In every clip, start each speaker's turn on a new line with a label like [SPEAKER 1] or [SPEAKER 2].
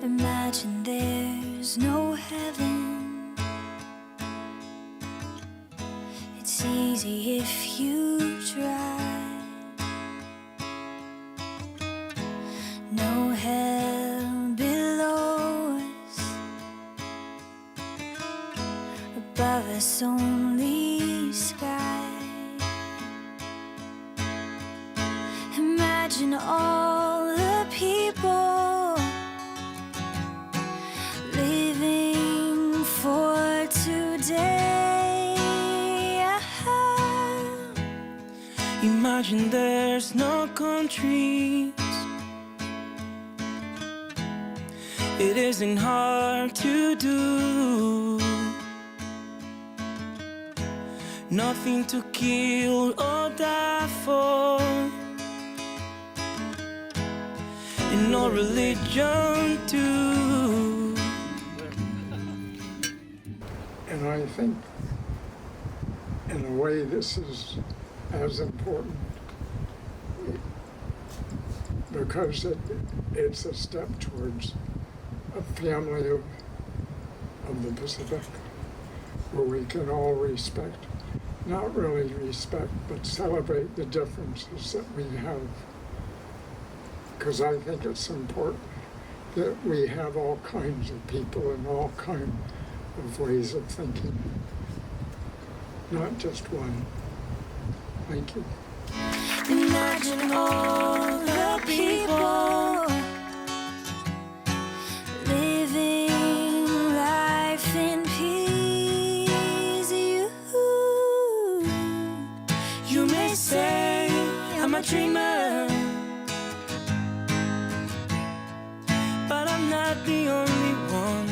[SPEAKER 1] Imagine there's no heaven. It's easy if you try. No hell below us, above us only sky. Imagine all the people living for today.
[SPEAKER 2] Imagine there's no countries. It isn't hard to do. Nothing to kill or die for, and no religion too.
[SPEAKER 3] And I think, in a way, this is as important because it's a step towards a family of the Pacific where we can all respect, not really respect, but celebrate the differences that we have. Because I think it's important that we have all kinds of people and all kinds of ways of thinking, not just one. Thank you.
[SPEAKER 1] Imagine all the people living life in peace.
[SPEAKER 2] You may say I'm a dreamer, but I'm not the only one.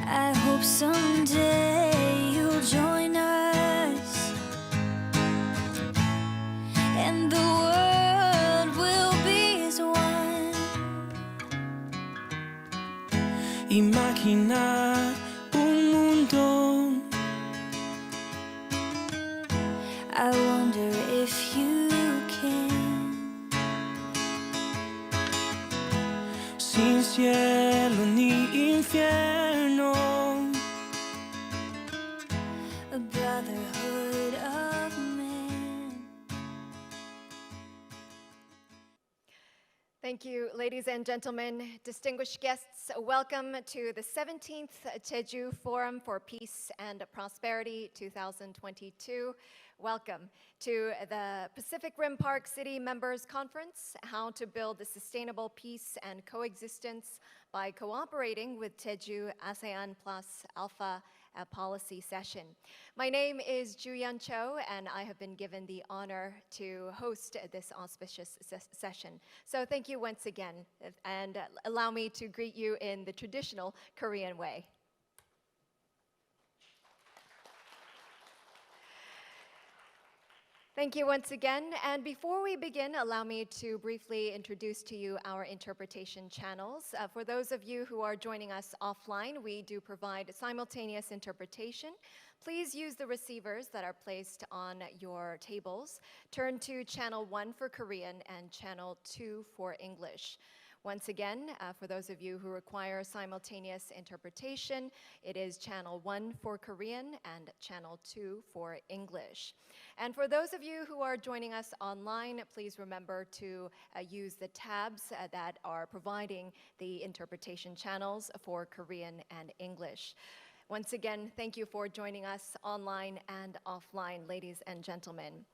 [SPEAKER 1] I hope someday you'll join us, and the world will be as one.
[SPEAKER 2] Imagina un mundo
[SPEAKER 1] I wonder if you can.
[SPEAKER 2] sin cielo ni infierno.
[SPEAKER 1] A brotherhood of men.
[SPEAKER 4] Thank you, ladies and gentlemen, distinguished guests. Welcome to the 17th Jeju Forum for Peace and Prosperity 2022. Welcome to the Pacific Rim Park City Members Conference, How to Build a Sustainable Peace and Coexistence by Cooperating with Jeju-ASEAN+α policy session. My name is Ju-Yeon Cho, and I have been given the honor to host this auspicious session. So thank you once again, and allow me to greet you in the traditional Korean way. Thank you once again, and before we begin, allow me to briefly introduce to you our interpretation channels. For those of you who are joining us offline, we do provide simultaneous interpretation. Please use the receivers that are placed on your tables. Turn to channel 1 for Korean and channel 2 for English. Once again, for those of you who require simultaneous interpretation, it is channel 1 for Korean and channel 2 for English. And for those of you who are joining us online, please remember to use the tabs that are providing the interpretation channels for Korean and English. Once again, thank you for joining us online and offline, ladies and gentlemen.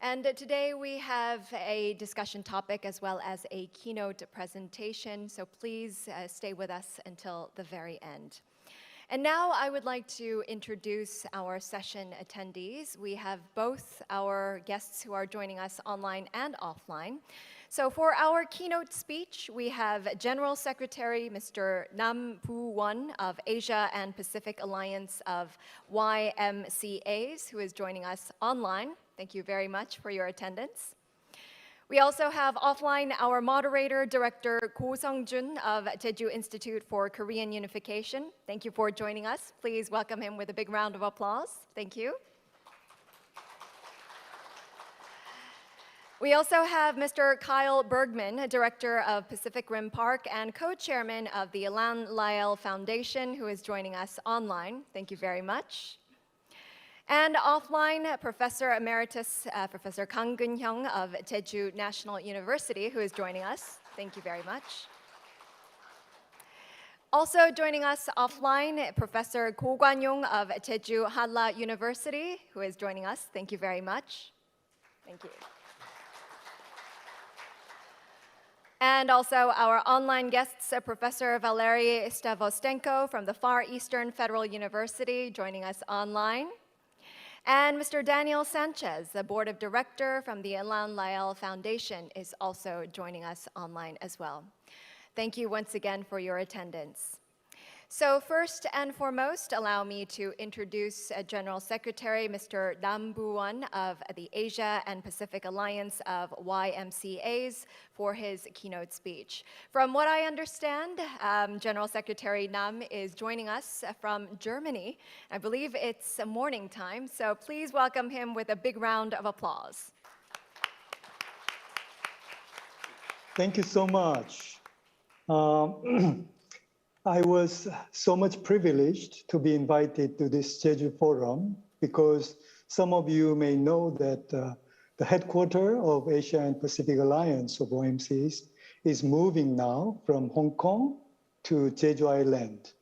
[SPEAKER 4] And today we have a discussion topic as well as a keynote presentation, so please stay with us until the very end. And now I would like to introduce our session attendees. We have both our guests who are joining us online and offline. So for our keynote speech, we have General Secretary Mr. Nam Bu-won of Asia and Pacific Alliance of YMCAs, who is joining us online. Thank you very much for your attendance. We also have offline our moderator, Director Ko Sung-jun of Jeju Institute for Korean Unification. Thank you for joining us. Please welcome him with a big round of applause. Thank you. We also have Mr. Kyle Bergman, Director of Pacific Rim Park and co-chairman of the Elan Lyell Foundation, who is joining us online. Thank you very much. And offline, Professor Emeritus Professor Kang Geun-hyung of Jeju National University, who is joining us. Thank you very much. Also joining us offline, Professor Ko Kwan-yong of Jeju-ASEAN+α University, who is joining us. Thank you very much. Thank you. And also our online guests, Professor Valery Stavostenko from the Far Eastern Federal University, joining us online. And Mr. Daniel Sanchez, the Board of Director from the Elan Lyell Foundation, is also joining us online as well. Thank you once again for your attendance. So first and foremost, allow me to introduce General Secretary Mr. Nam Bu-won of the Asia and Pacific Alliance of YMCAs for his keynote speech. From what I understand, General Secretary Nam is joining us from Germany. I believe it's morning time, so please welcome him with a big round of applause.
[SPEAKER 5] Thank you so much. I was so much privileged to be invited to this Jeju Forum because some of you may know that the headquarters of Asia and Pacific Alliance of OMCs is moving now from Hong Kong to Jeju Island.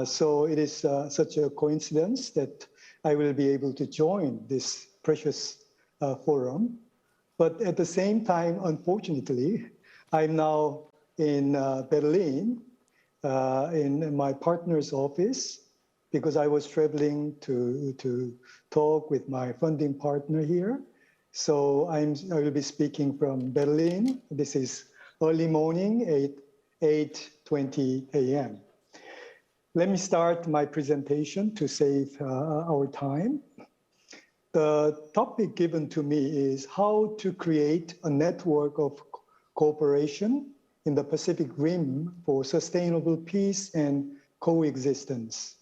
[SPEAKER 5] So it is such a coincidence that I will be able to join this precious forum. But at the same time, unfortunately, I'm now in Berlin, in my partner's office, because I was traveling to talk with my funding partner here. So I will be speaking from Berlin. This is early morning, 8:20 a.m. Let me start my presentation to save our time. The topic given to me is how to create a network of cooperation in the Pacific Rim for sustainable peace and coexistence.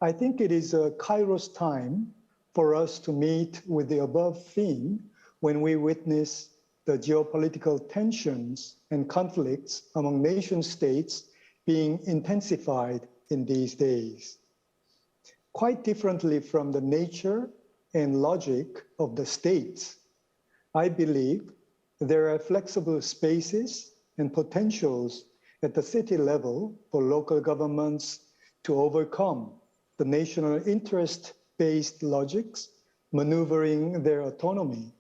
[SPEAKER 5] I think it is a Kairos time for us to meet with the above theme when we witness the geopolitical tensions and conflicts among nation states being intensified in these days. Quite differently from the nature and logic of the states, I believe there are flexible spaces and potentials at the city level for local governments to overcome the national interest-based logics, maneuvering their autonomy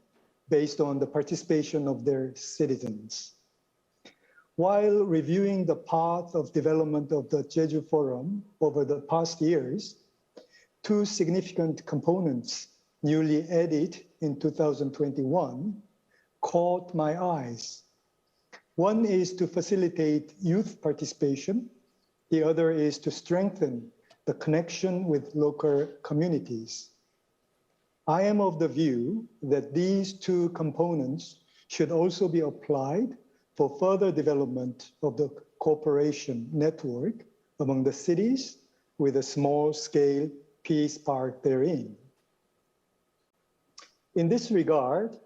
[SPEAKER 5] based on the participation of their citizens. While reviewing the path of development of the Jeju Forum over the past years, two significant components newly added in 2021 caught my eyes. One is to facilitate youth participation. The other is to strengthen the connection with local communities. I am of the view that these two components should also be applied for further development of the cooperation network among the cities with a small-scale peace park therein. In this regard,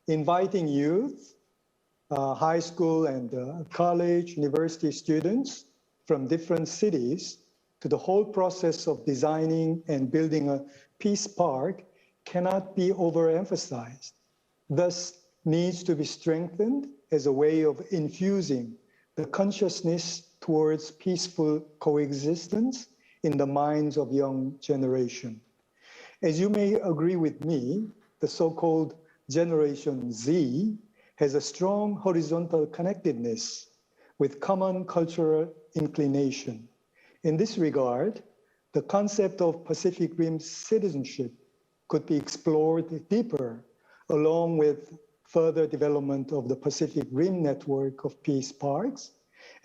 [SPEAKER 5] inviting youth, high school and college, university students from different cities to the whole process of designing and building a peace park cannot be overemphasized. Thus, needs to be strengthened as a way of infusing the consciousness towards peaceful coexistence in the minds of young generation. As you may agree with me, the so-called Generation Z has a strong horizontal connectedness with common cultural inclination. In this regard, the concept of Pacific Rim citizenship could be explored deeper, along with further development of the Pacific Rim network of peace parks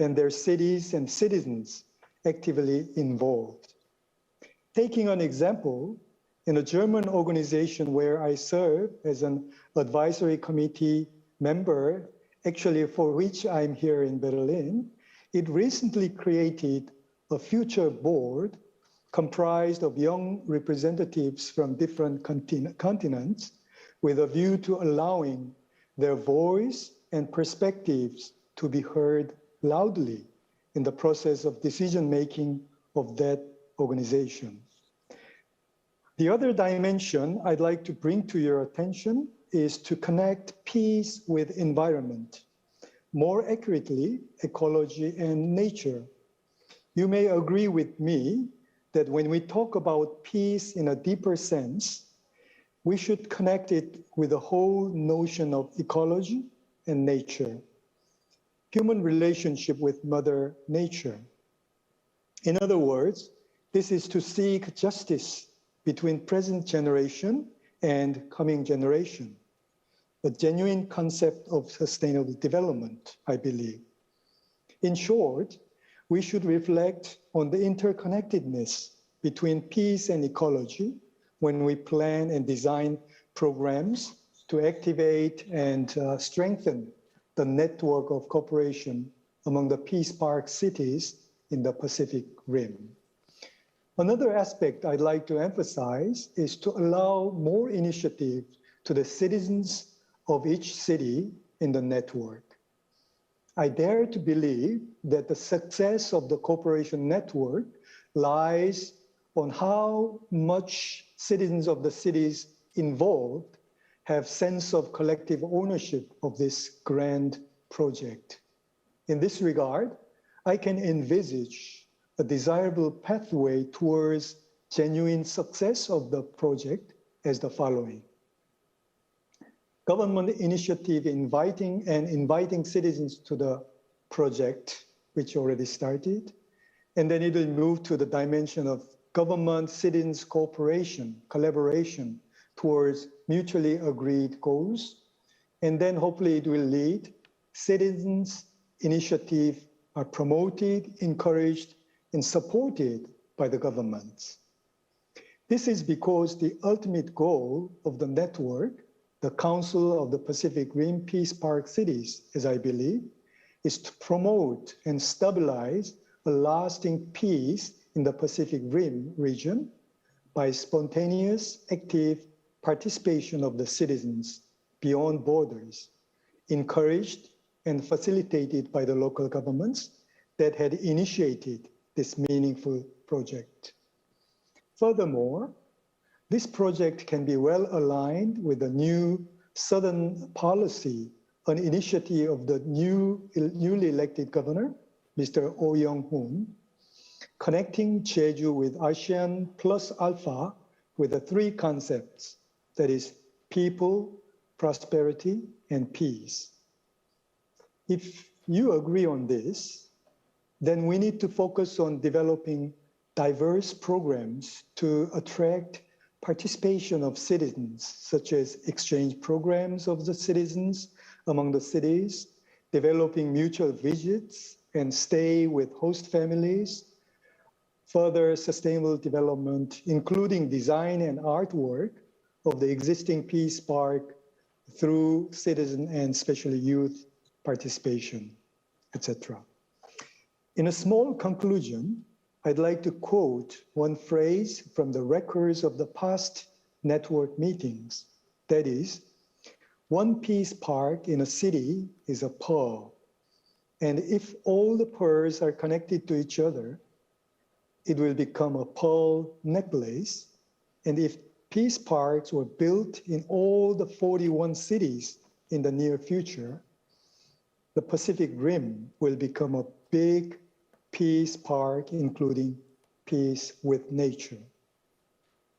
[SPEAKER 5] and their cities and citizens actively involved. Taking an example, in a German organization where I serve as an advisory committee member, actually for which I'm here in Berlin, it recently created a future board comprised of young representatives from different continents with a view to allowing their voice and perspectives to be heard loudly in the process of decision-making of that organization. The other dimension I'd like to bring to your attention is to connect peace with environment, more accurately, ecology and nature. You may agree with me that when we talk about peace in a deeper sense, we should connect it with the whole notion of ecology and nature, human relationship with Mother Nature. In other words, this is to seek justice between present generation and coming generation, a genuine concept of sustainable development, I believe. In short, we should reflect on the interconnectedness between peace and ecology when we plan and design programs to activate and strengthen the network of cooperation among the Peace Park cities in the Pacific Rim. Another aspect I'd like to emphasize is to allow more initiative to the citizens of each city in the network. I dare to believe that the success of the cooperation network lies on how much citizens of the cities involved have sense of collective ownership of this grand project. In this regard, I can envisage a desirable pathway towards genuine success of the project as the following. Government initiative inviting citizens to the project, which already started, and then it will move to the dimension of government citizens cooperation, collaboration towards mutually agreed goals. And then hopefully it will lead citizens initiative are promoted, encouraged, and supported by the governments. This is because the ultimate goal of the network, the Council of the Pacific Rim Peace Park Cities, as I believe, is to promote and stabilize a lasting peace in the Pacific Rim region by spontaneous, active participation of the citizens beyond borders, encouraged and facilitated by the local governments that had initiated this meaningful project. Furthermore, this project can be well aligned with the new Southern policy, an initiative of the newly elected governor, Mr. Oh Young-hoon, connecting Jeju with ASEAN+α with the three concepts, that is people, prosperity, and peace. If you agree on this, then we need to focus on developing diverse programs to attract participation of citizens, such as exchange programs of the citizens among the cities, developing mutual visits and stay with host families, further sustainable development, including design and artwork of the existing Peace Park through citizen and especially youth participation, etc. In a small conclusion, I'd like to quote one phrase from the records of the past network meetings. That is, one peace park in a city is a pearl. And if all the pearls are connected to each other, it will become a pearl necklace. And if peace parks were built in all the 41 cities in the near future, the Pacific Rim will become a big peace park, including peace with nature.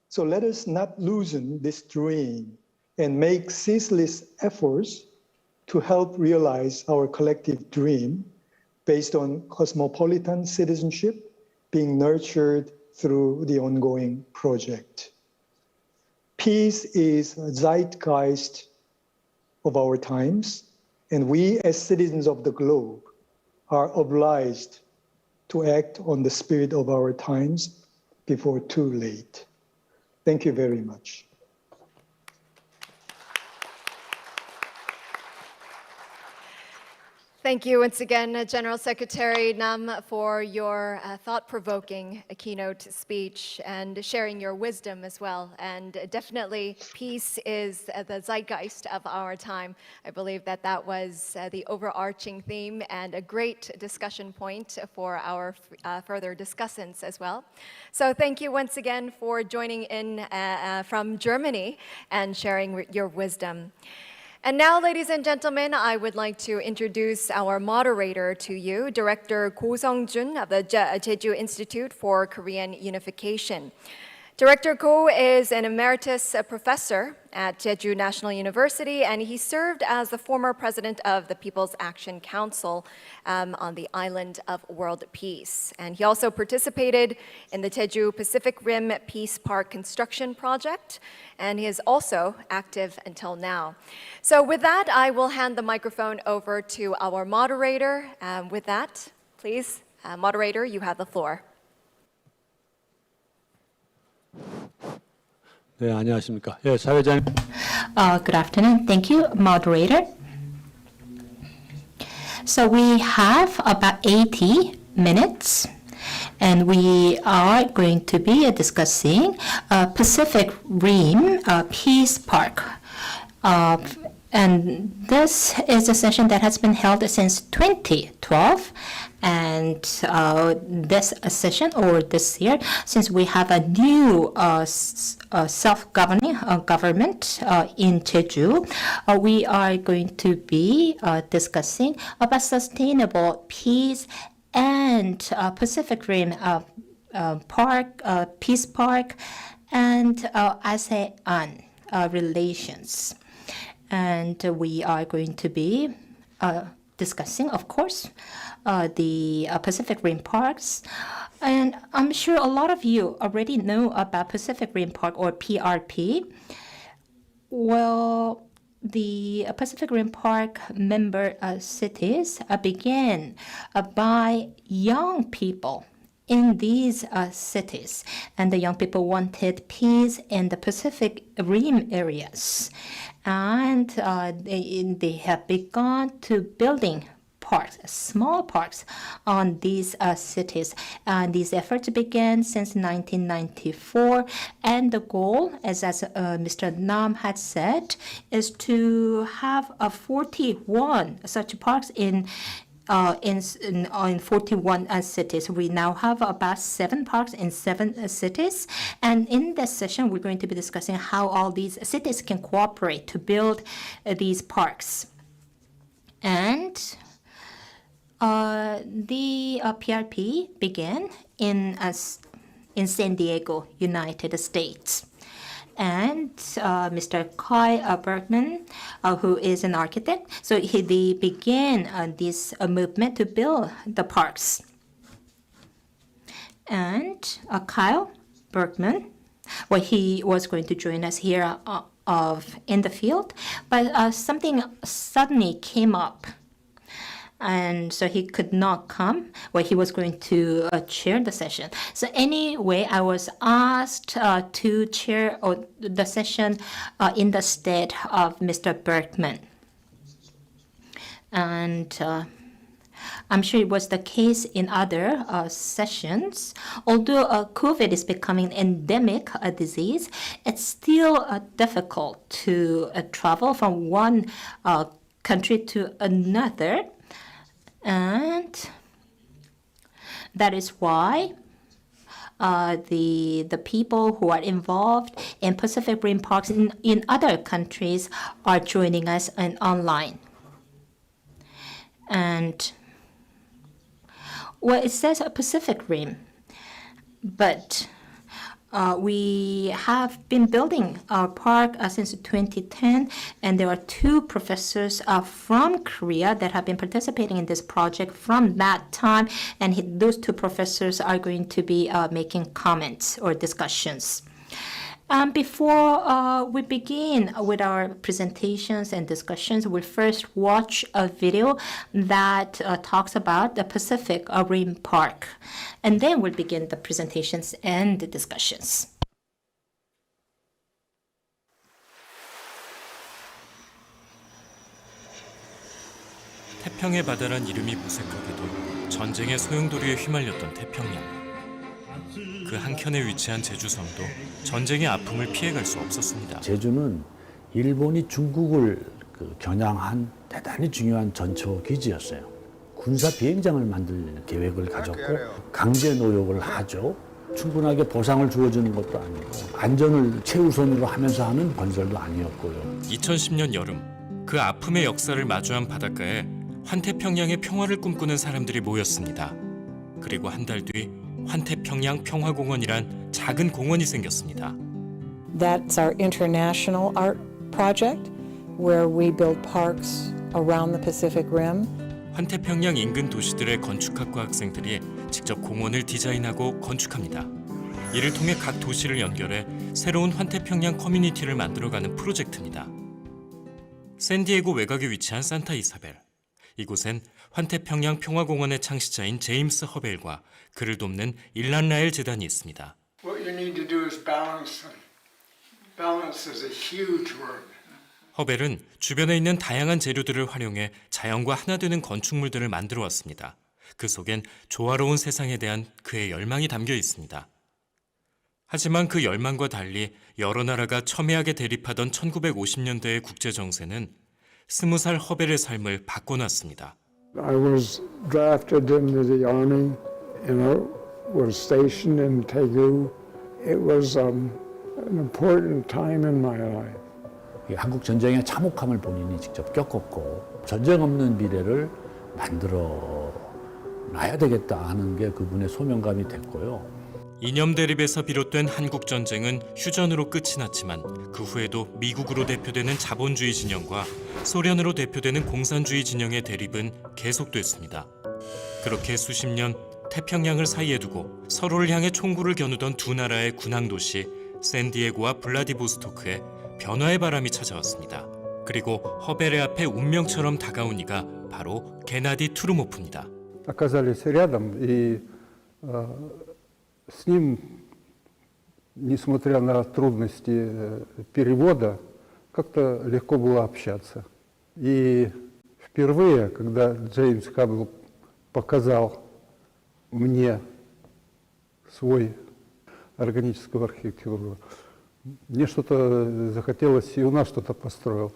[SPEAKER 5] So let us not loosen this dream and make ceaseless efforts to help realize our collective dream based on cosmopolitan citizenship being nurtured through the ongoing project. Peace is a zeitgeist of our times, and we as citizens of the globe are obliged to act on the spirit of our times before too late. Thank you very much.
[SPEAKER 4] Thank you once again, General Secretary Nam, for your thought-provoking keynote speech and sharing your wisdom as well. And definitely, peace is the zeitgeist of our time. I believe that that was the overarching theme and a great discussion point for our further discussants as well. So thank you once again for joining in from Germany and sharing your wisdom. And now, ladies and gentlemen, I would like to introduce our moderator to you, Director Ko Sung-jun of the Jeju Institute for Korean Unification. Director Ko is an emeritus professor at Jeju National University, and he served as the former president of the People's Action Council on the island of world peace. And he also participated in the Jeju Pacific Rim Peace Park construction project, and he is also active until now. So with that, I will hand the microphone over to our moderator. With that, please, moderator, you have the floor.
[SPEAKER 6] 네, 안녕하십니까. 예, 사회자님.
[SPEAKER 7] Good afternoon. Thank you, moderator. So we have about 80 minutes, and we are going to be discussing Pacific Rim Peace Park. And this is a session that has been held since 2012. And this session, or this year, since we have a new self-governing government in Jeju, we are going to be discussing about sustainable peace and Pacific Rim Park, Peace Park, and ASEAN relations. And we are going to be discussing, of course, the Pacific Rim Parks. And I'm sure a lot of you already know about Pacific Rim Park, or PRP. Well, the Pacific Rim Park member cities began by young people in these cities. And the young people wanted peace in the Pacific Rim areas. And they have begun to building parks, small parks on these cities. And these efforts began since 1994. And the goal, as Mr. Nam had said, is to have 41 such parks in 41 cities. We now have about 7 parks in 7 cities. And in this session, we're going to be discussing how all these cities can cooperate to build these parks. And the PRP began in San Diego, United States. And Mr. Kai Bergman, who is an architect, so they began this movement to build the parks. And Kyle Bergman, well, he was going to join us here in the field, but something suddenly came up. And so he could not come. Well, he was going to chair the session. So anyway, I was asked to chair the session in the stead of Mr. Bergman. And I'm sure it was the case in other sessions. Although COVID is becoming an endemic disease, it's still difficult to travel from one country to another. And that is why the people who are involved in Pacific Rim Parks in other countries are joining us online. And well, it says Pacific Rim, but we have been building our park since 2010, and there are 2 professors from Korea that have been participating in this project from that time, and those 2 professors are going to be making comments or discussions. Before we begin with our presentations and discussions, we'll first watch a video that talks about the Pacific Rim Park. And then we'll begin the presentations and the discussions.
[SPEAKER 8] 태평의 바다란 이름이 무색하게도 전쟁의 소용돌이에 휘말렸던 태평양. 그 한켠에 위치한 제주섬도 전쟁의 아픔을 피해갈 수 없었습니다.
[SPEAKER 9] 제주는 일본이 중국을 겨냥한 대단히 중요한 전초 기지였어요. 군사 비행장을 만들 계획을 가졌고 강제 노역을 하죠. 충분하게 보상을 주어주는 것도 아니고 안전을 최우선으로 하면서 하는 건설도 아니었고요.
[SPEAKER 8] 2010년 여름 그 아픔의 역사를 마주한 바닷가에 환태평양의 평화를 꿈꾸는 사람들이 모였습니다. 그리고 한 달 뒤 환태평양 평화공원이란 작은 공원이 생겼습니다.
[SPEAKER 10] That's our international art project where we build parks around the Pacific Rim.
[SPEAKER 8] 환태평양 인근 도시들의 건축학과 학생들이 직접 공원을 디자인하고 건축합니다. 이를 통해 각 도시를 연결해 새로운 환태평양 커뮤니티를 만들어가는 프로젝트입니다. 샌디에고 외곽에 위치한 산타 이사벨. 이곳엔 환태평양 평화공원의 창시자인 제임스 허벨과 그를 돕는 일란 라엘 재단이 있습니다.
[SPEAKER 3] What you need to do is balance them. Balance is a huge word.
[SPEAKER 8] 허벨은 주변에 있는 다양한 재료들을 활용해 자연과 하나 되는 건축물들을 만들어 왔습니다. 그 속엔 조화로운 세상에 대한 그의 열망이 담겨 있습니다. 하지만 그 열망과 달리 여러 나라가 첨예하게 대립하던 1950년대의 국제 정세는 20살 허벨의 삶을 바꿔놨습니다.
[SPEAKER 3] I was drafted into the army and was stationed in Daegu. It was an important time in my life.
[SPEAKER 9] 한국 전쟁의 참혹함을 본인이 직접 겪었고 전쟁 없는 미래를 만들어 놔야 되겠다 하는 게 그분의 소명감이 됐고요.
[SPEAKER 8] 이념 대립에서 비롯된 한국 전쟁은 휴전으로 끝이 났지만 그 후에도 미국으로 대표되는 자본주의 진영과 소련으로 대표되는 공산주의 진영의 대립은 계속됐습니다. 그렇게 수십 년 태평양을 사이에 두고 서로를 향해 총구를 겨누던 두 나라의 군항 도시 샌디에고와 블라디보스토크에 변화의 바람이 찾아왔습니다. 그리고 허벨의 앞에 운명처럼 다가온 이가 바로 게나디 투르모프입니다.
[SPEAKER 11] Оказались рядом, и с ним, несмотря на трудности перевода, как-то легко было общаться. И впервые, когда Джеймс Хаббл показал мне свой органическую архитектуру, мне что-то захотелось, и у нас что-то построил.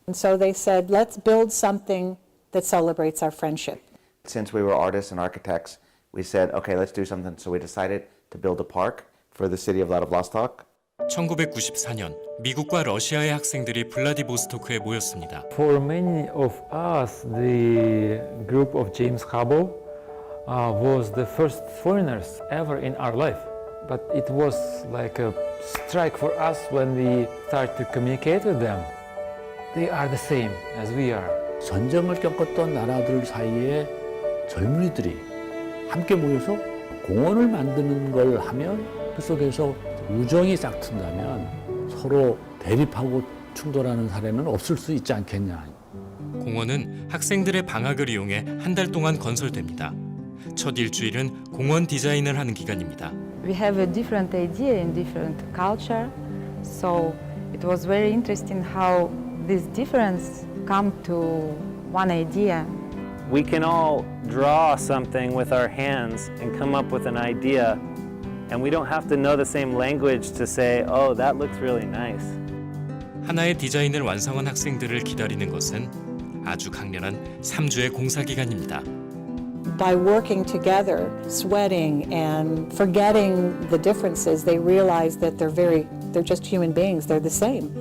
[SPEAKER 10] And so they said, let's build something that celebrates our friendship.
[SPEAKER 12] Since we were artists and architects, we said, okay, let's do something. So we decided to build a park for the city of Vladivostok.
[SPEAKER 8] 1994년 미국과 러시아의 학생들이 블라디보스토크에 모였습니다.
[SPEAKER 13] For many of us, the group of James Hubble was the first foreigners ever in our life. But it was like a strike for us when we started to communicate with them. They are the same as we are.
[SPEAKER 9] 전쟁을 겪었던 나라들 사이에 젊은이들이 함께 모여서 공원을 만드는 걸 하면 그 속에서 우정이 싹튼다면 서로 대립하고 충돌하는 사례는 없을 수 있지 않겠냐.
[SPEAKER 8] 공원은 학생들의 방학을 이용해 한 달 동안 건설됩니다. 첫 일주일은 공원 디자인을 하는 기간입니다.
[SPEAKER 14] We have a different idea in different culture, so it was very interesting how this difference come to one idea.
[SPEAKER 15] We can all draw something with our hands and come up with an idea, and we don't have to know the same language to say, oh, that looks really nice.
[SPEAKER 8] 하나의 디자인을 완성한 학생들을 기다리는 것은 아주 강렬한 3주의 공사 기간입니다.
[SPEAKER 10] By working together, sweating and forgetting the differences, they realize that they're just human beings, they're the same.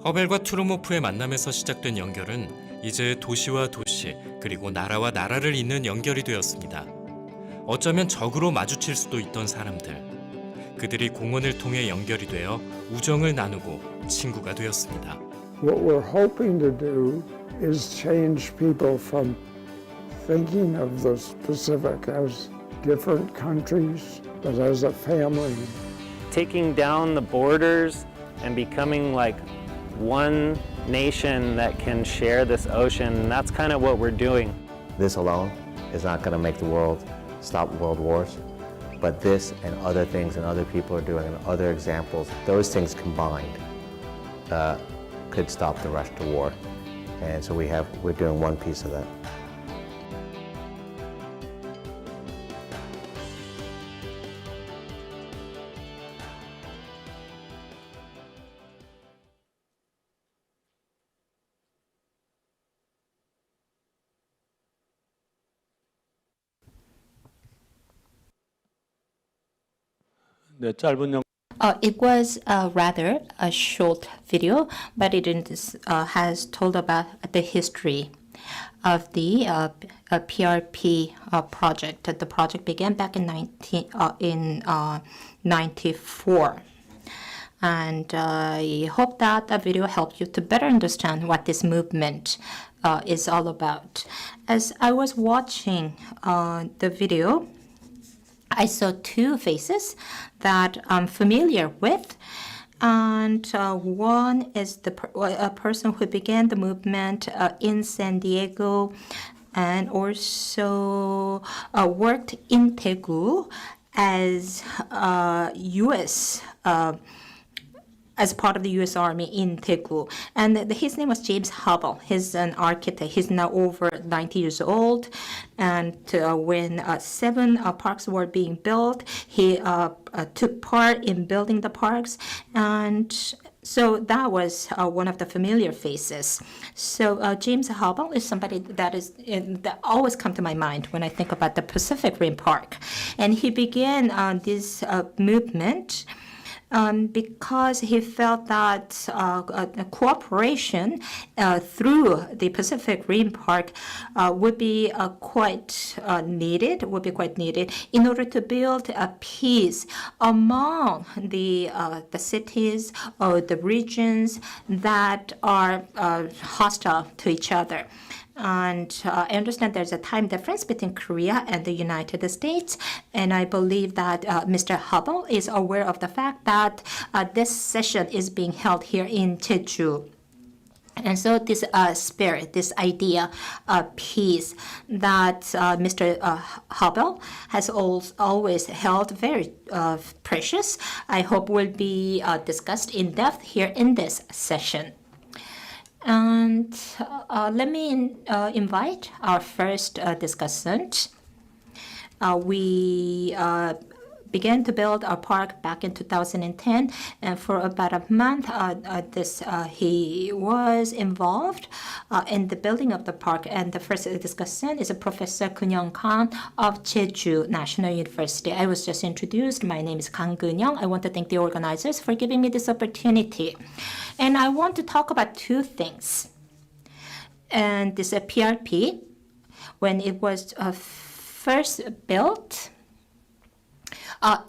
[SPEAKER 8] 허벨과 투르모프의 만남에서 시작된 연결은 이제 도시와 도시 그리고 나라와 나라를 잇는 연결이 되었습니다. 어쩌면 적으로 마주칠 수도 있던 사람들. 그들이 공원을 통해 연결이 되어 우정을 나누고 친구가 되었습니다.
[SPEAKER 3] What we're hoping to do is change people from thinking of the Pacific as different countries, but as a family.
[SPEAKER 15] Taking down the borders and becoming like one nation that can share this ocean, that's kind of what we're doing.
[SPEAKER 12] This alone is not going to make the world stop world wars, But this and other things and other people are doing and other examples, those things combined could stop the rush to war. And so we're doing one piece of that.
[SPEAKER 6] 네, 짧은 영
[SPEAKER 7] It was rather a short video, but has told about the history of the PRP project. The project began back in 1994. And I hope that the video helped you to better understand what this movement is all about. As I was watching the video, I saw two faces that I'm familiar with. And one is a person who began the movement in San Diego and also worked in Daegu as U.S. As part of the U.S. Army in Daegu. And his name was James Hubble. He's an architect. He's now over 90 years old. And when 7 parks were being built, he took part in building the parks. And so that was one of the familiar faces. So James Hubble is somebody that always comes to my mind when I think about the Pacific Rim Park. And he began this movement because he felt that cooperation through the Pacific Rim Park would be quite needed in order to build a peace among the cities or the regions that are hostile to each other. And I understand there's a time difference between Korea and the United States. And I believe that Mr. Hubble is aware of the fact that this session is being held here in Jeju. And so this spirit, this idea of peace that Mr. Hubble has always held very precious, I hope will be discussed in depth here in this session. And let me invite our first discussant. We began to build our park back in 2010, and for about a month, he was involved in the building of the park. And the first discussant is Professor Keun-young Kang of Jeju National University. I was just introduced. My name is Kang Keun-young. I want to thank the organizers for giving me this opportunity. And I want to talk about two things. And this PRP, when it was first built,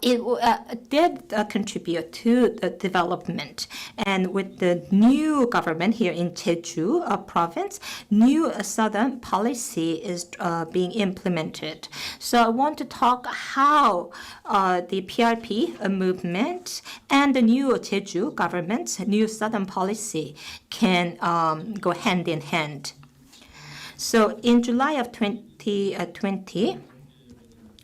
[SPEAKER 7] it did contribute to the development. And with the new government here in Jeju province, new southern policy is being implemented. So I want to talk how the PRP movement and the new Jeju government's new southern policy can go hand in hand. So in July of 2020,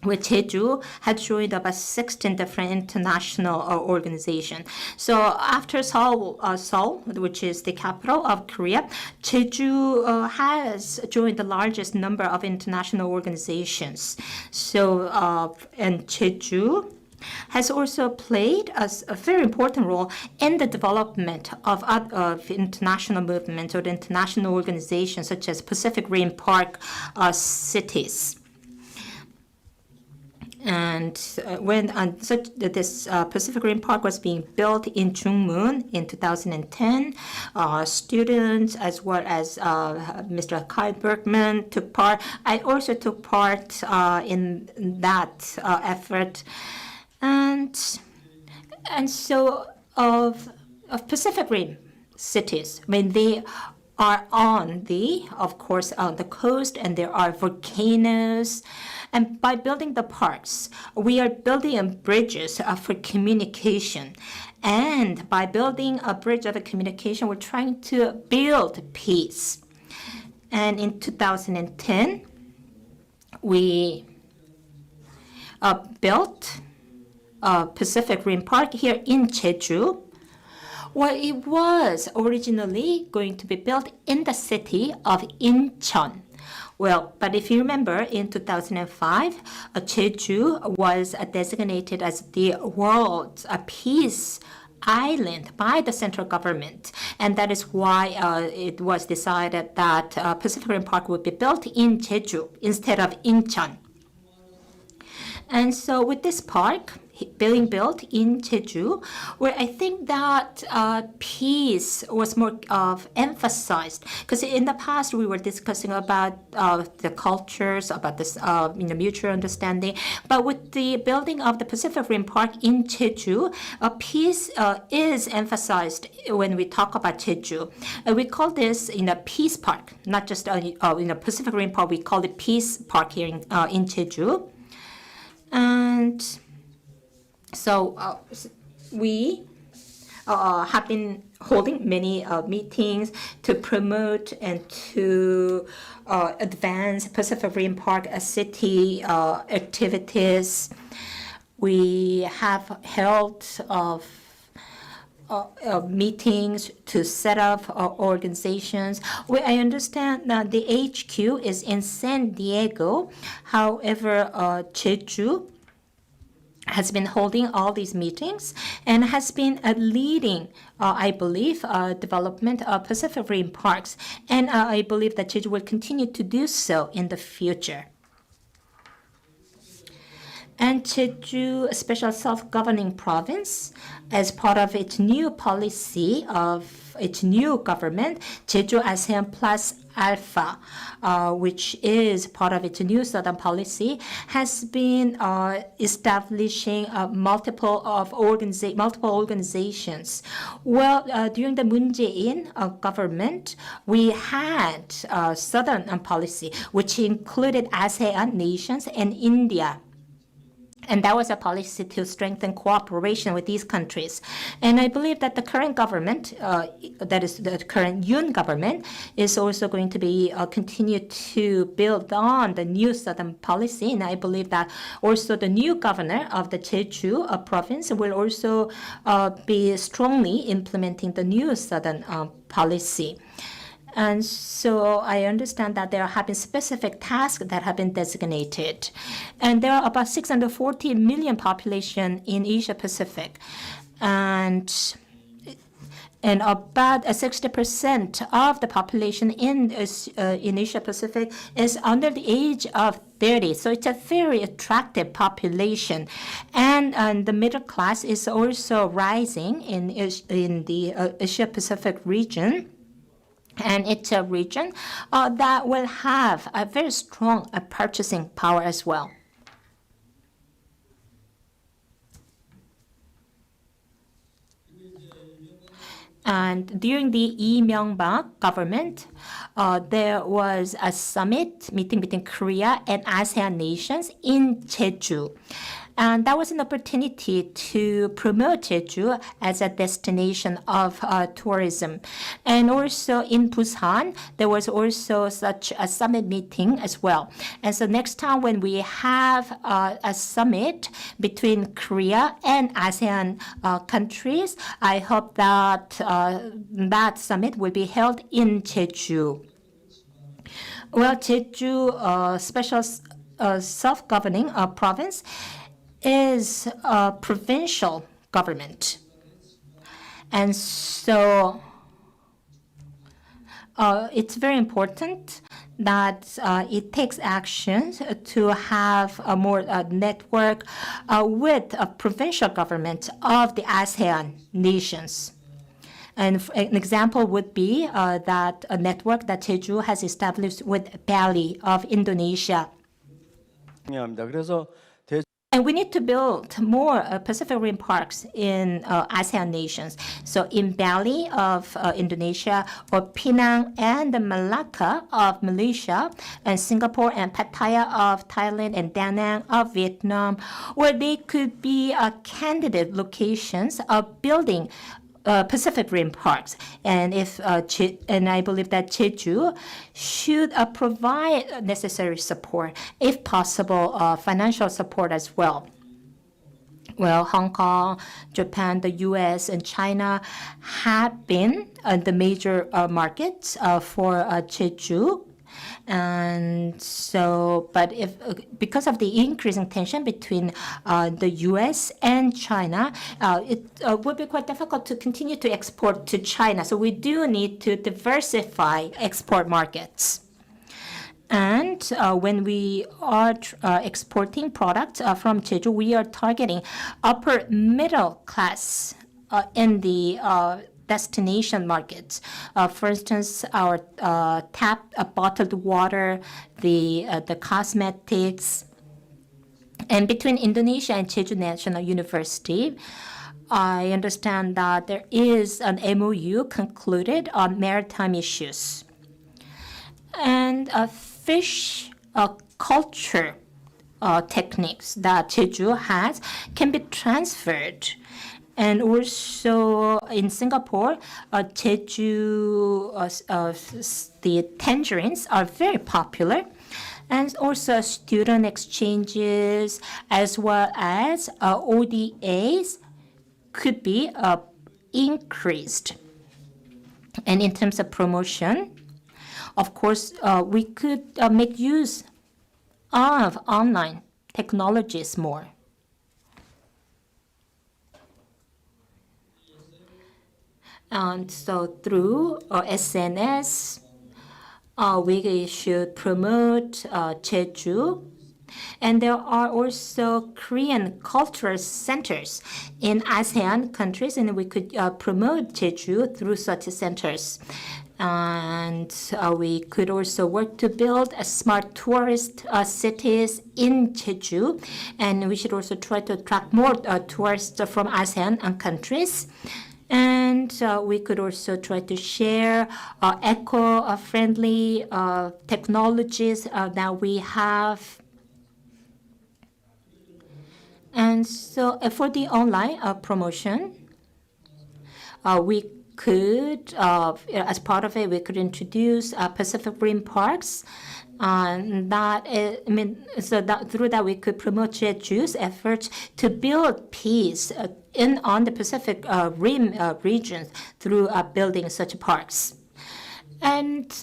[SPEAKER 7] with Jeju had joined about 16 different international organizations. So after Seoul, which is the capital of Korea, Jeju has joined the largest number of international organizations. So, and Jeju has also played a very important role in the development of international movements or the international organizations such as Pacific Rim Park cities. And when this Pacific Rim Park was being built in Jungmun in 2010, students as well as Mr. Kyle Bergman took part. I also took part in that effort. And so of Pacific Rim cities, I mean, they are on the coast, and there are volcanoes. And by building the parks, we are building bridges for communication. And by building a bridge of communication, we're trying to build peace. And in 2010, we built Pacific Rim Park here in Jeju. Well, it was originally going to be built in the city of Incheon. Well, but if you remember, in 2005, Jeju was designated as the world's peace island by the central government. And that is why it was decided that Pacific Rim Park would be built in Jeju instead of Incheon. And so with this park being built in Jeju, where I think that peace was more emphasized, because in the past we were discussing about the cultures, about this mutual understanding. But with the building of the Pacific Rim Park in Jeju, peace is emphasized when we talk about Jeju. We call this Peace Park, not just Pacific Rim Park. We call it Peace Park here in Jeju. And so we have been holding many meetings to promote and to advance Pacific Rim Park city activities. We have held meetings to set up organizations. I understand that the HQ is in San Diego. However, Jeju has been holding all these meetings and has been leading, I believe, development of Pacific Rim Parks. And I believe that Jeju will continue to do so in the future. And Jeju, a special self-governing province, as part of its new policy of its new government, Jeju-ASEAN+α, which is part of its new southern policy, has been establishing multiple organizations. Well, during the Moon Jae-in government, we had southern policy, which included ASEAN nations and India. And that was a policy to strengthen cooperation with these countries. And I believe that the current government, that is the current Yoon government, is also going to be continue to build on the new southern policy. And I believe that also the new governor of the Jeju province will also be strongly implementing the new southern policy. And so I understand that there have been specific tasks that have been designated. And there are about 640 million population in Asia Pacific. And about 60% of the population in Asia Pacific is under the age of 30. So it's a very attractive population. And the middle class is also rising in the Asia Pacific region. And it's a region that will have a very strong purchasing power as well. And during the Lee Myung-bak government, there was a summit meeting between Korea and ASEAN nations in Jeju. And that was an opportunity to promote Jeju as a destination of tourism. And also in Busan, there was also such a summit meeting as well. And so next time when we have a summit between Korea and ASEAN countries, I hope that that summit will be held in Jeju. Well, Jeju special self-governing province is a provincial government. And so it's very important that it takes action to have a more network with a provincial government of the ASEAN nations. And an example would be that a network that Jeju has established with Bali of Indonesia. And we need to build more Pacific Rim parks in ASEAN nations. So in Bali of Indonesia, or Penang and Malacca of Malaysia, and Singapore and Pattaya of Thailand, and Da Nang of Vietnam, where they could be candidate locations of building Pacific Rim parks, and and I believe that Jeju should provide necessary support, if possible, financial support as well. Well, Hong Kong, Japan, the U.S., and China have been the major markets for Jeju. And so, but because of the increasing tension between the U.S. and China, it would be quite difficult to continue to export to China. So we do need to diversify export markets. And when we are exporting products from Jeju, we are targeting upper middle class in the destination markets. For instance, our bottled water, the cosmetics. And between Indonesia and Jeju National University, I understand that there is an MOU concluded on maritime issues. And fish culture techniques that Jeju has can be transferred. And also in Singapore, Jeju, the tangerines are very popular. And also student exchanges as well as ODAs could be increased. And in terms of promotion, of course, we could make use of online technologies more. And so through SNS, we should promote Jeju. And there are also Korean cultural centers in ASEAN countries, and we could promote Jeju through such centers. And we could also work to build a smart tourist cities in Jeju. And we should also try to attract more tourists from ASEAN countries. And we could also try to share eco-friendly technologies that we have. And so for the online promotion, we could, as part of it, we could introduce Pacific Rim parks. Through that we could promote Jeju's efforts to build peace on the Pacific Rim region through building such parks. And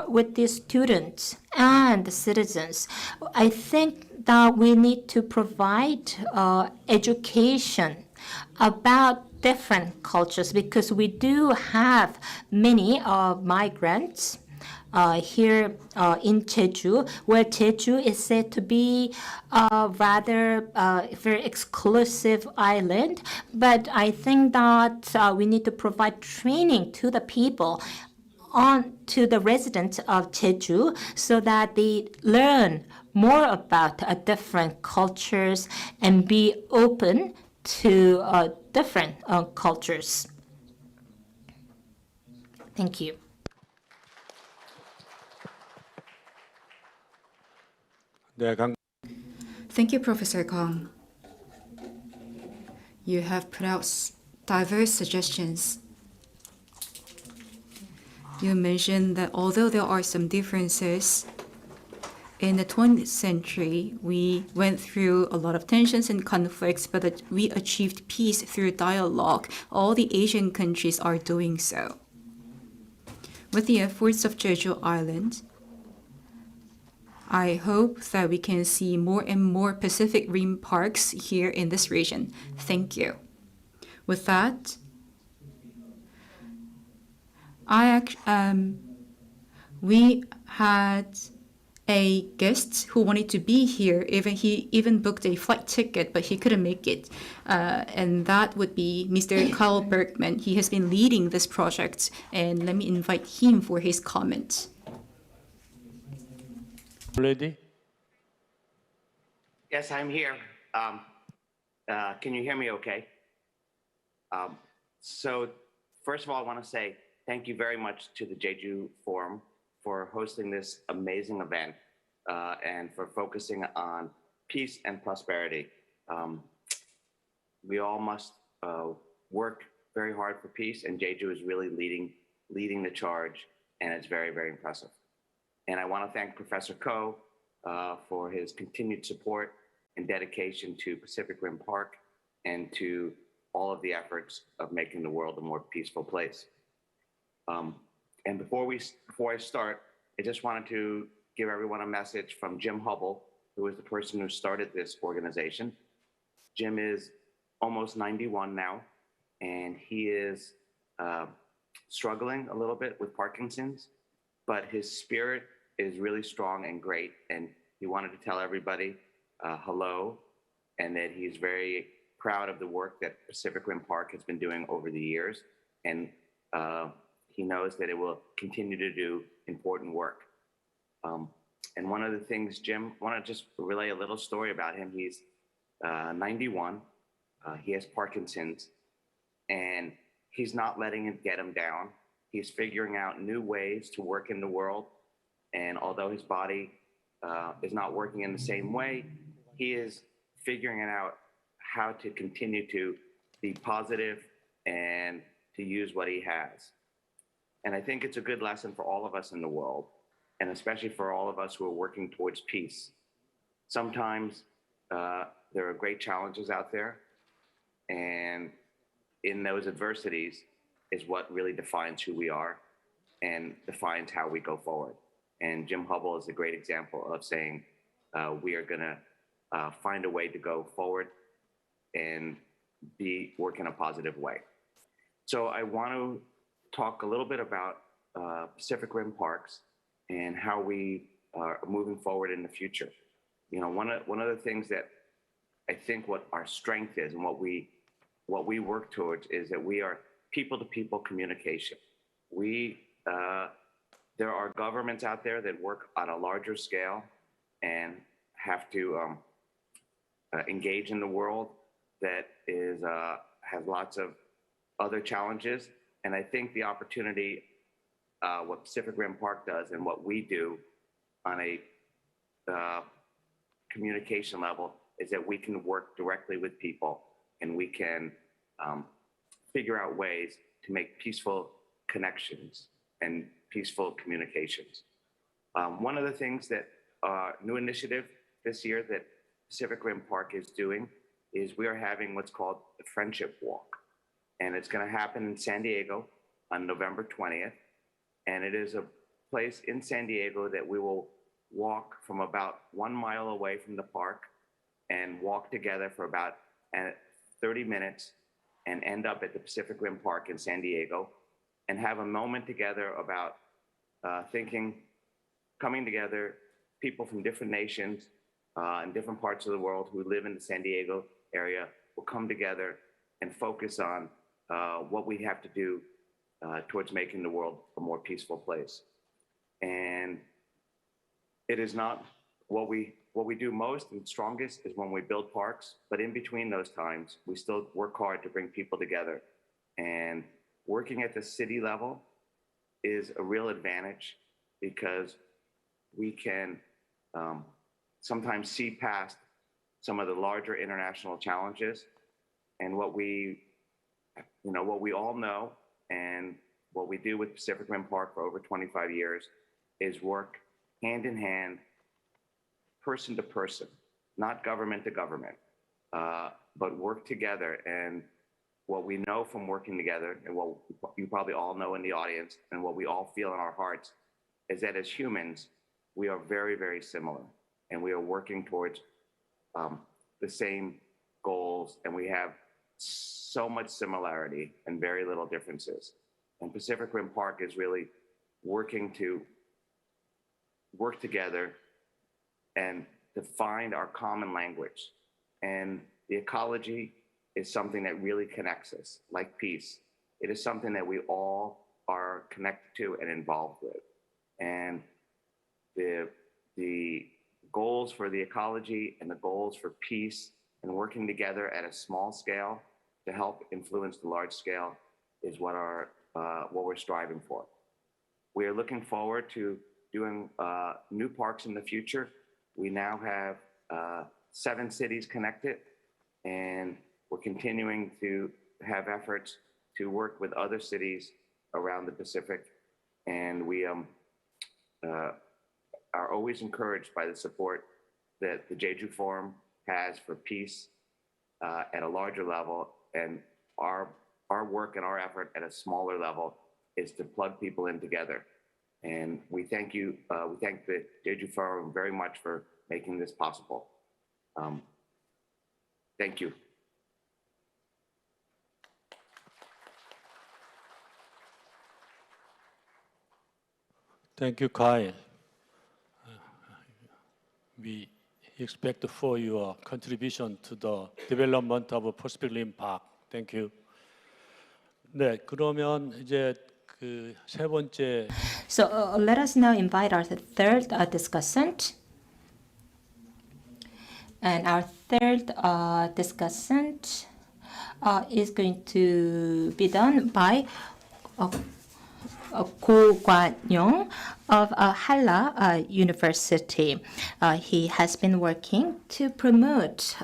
[SPEAKER 7] with the students and the citizens, I think that we need to provide education about different cultures, because we do have many migrants here in Jeju, where Jeju is said to be rather very exclusive island. But I think that we need to provide training to the people, to the residents of Jeju, so that they learn more about different cultures and be open to different cultures. Thank you.
[SPEAKER 16] Thank you, Professor Kong. You have put out diverse suggestions. You mentioned that although there are some differences, in the 20th century, we went through a lot of tensions and conflicts, but that we achieved peace through dialogue. All the Asian countries are doing so. With the efforts of Jeju Island, I hope that we can see more and more Pacific Rim parks here in this region. Thank you. With that, we had a guest who wanted to be here. He even booked a flight ticket, but he couldn't make it. And that would be Mr. Carl Bergman. He has been leading this project, and let me invite him for his comment.
[SPEAKER 6] Ready?
[SPEAKER 17] Yes, I'm here. Can you hear me okay? So first of all, I want to say thank you very much to the Jeju Forum for hosting this amazing event and for focusing on peace and prosperity. We all must work very hard for peace, and Jeju is really leading the charge, and it's very, very impressive. And I want to thank Professor Ko for his continued support and dedication to Pacific Rim Park and to all of the efforts of making the world a more peaceful place. And before I start, I just wanted to give everyone a message from Jim Hubble, who is the person who started this organization. Jim is almost 91 now, and he is struggling a little bit with Parkinson's, but his spirit is really strong and great, and he wanted to tell everybody hello, and that he's very proud of the work that Pacific Rim Park has been doing over the years, and he knows that it will continue to do important work. And one of the things, Jim, I want to just relay a little story about him. He's 91, he has Parkinson's, and he's not letting it get him down. He's figuring out new ways to work in the world, and although his body is not working in the same way, he is figuring out how to continue to be positive and to use what he has. And I think it's a good lesson for all of us in the world, and especially for all of us who are working towards peace. Sometimes there are great challenges out there, and in those adversities is what really defines who we are and defines how we go forward. And Jim Hubble is a great example of saying we are going to find a way to go forward and work in a positive way. So I want to talk a little bit about Pacific Rim Parks and how we are moving forward in the future. You know, one of the things that I think what our strength is and what we work towards is that we are people-to-people communication. There are governments out there that work on a larger scale and have to engage in the world that has lots of other challenges. And I think the opportunity, what Pacific Rim Park does and what we do on a communication level is that we can work directly with people, and we can figure out ways to make peaceful connections and peaceful communications. One of the things that new initiative this year that Pacific Rim Park is doing is we are having what's called the Friendship Walk. And it's going to happen in San Diego on November 20th. And it is a place in San Diego that we will walk from about 1 mile away from the park and walk together for about 30 minutes and end up at the Pacific Rim Park in San Diego and have a moment together about coming together, people from different nations and different parts of the world who live in the San Diego area will come together and focus on what we have to do towards making the world a more peaceful place. And it is not what we do most and strongest is when we build parks, but in between those times, we still work hard to bring people together. And working at the city level is a real advantage because we can sometimes see past some of the larger international challenges. And what we all know and what we do with Pacific Rim Park for over 25 years is work hand in hand, person to person, not government to government, but work together. And what we know from working together and what you probably all know in the audience and what we all feel in our hearts is that as humans, we are very, very similar and we are working towards the same goals, and we have so much similarity and very little differences. And Pacific Rim Park is really working to work together and to find our common language. And the ecology is something that really connects us, like peace. It is something that we all are connected to and involved with. And the goals for the ecology and the goals for peace and working together at a small scale to help influence the large scale is what we're striving for. We are looking forward to doing new parks in the future. We now have 7 cities connected, and we're continuing to have efforts to work with other cities around the Pacific. And we are always encouraged by the support that the Jeju Forum has for peace at a larger level. And our work and our effort at a smaller level is to plug people in together. And we thank you, we thank the Jeju Forum very much for making this possible. Thank you.
[SPEAKER 6] Thank you, Kyle. We expect for your contribution to the development of Pacific Rim Park. Thank you. 네, 그러면 이제 그 세 번째.
[SPEAKER 7] So let us now invite our third discussant. And our third discussant is going to be done by Ko Kwan-young of Halla University. He has been working to promote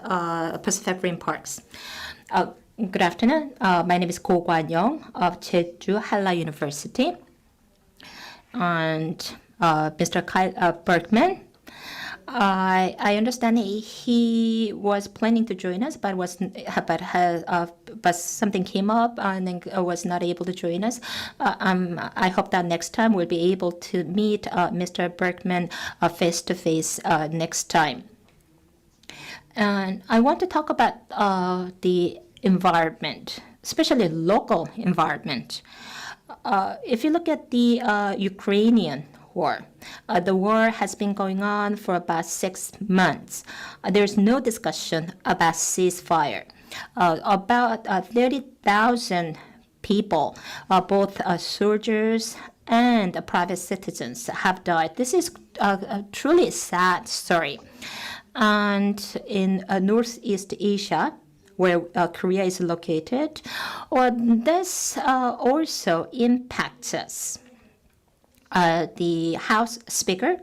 [SPEAKER 7] Pacific Rim parks. Good afternoon. My name is Ko Kwan-young of Jeju University. And Mr. Kyle Bergman, I understand he was planning to join us, but something came up and then was not able to join us. I hope that next time we'll be able to meet Mr. Bergman face to face next time. And I want to talk about the environment, especially local environment. If you look at the Ukrainian war, the war has been going on for about 6 months. There's no discussion about ceasefire. About 30,000 people, both soldiers and private citizens, have died. This is a truly sad story. And in Northeast Asia, where Korea is located, this also impacts us. The House Speaker,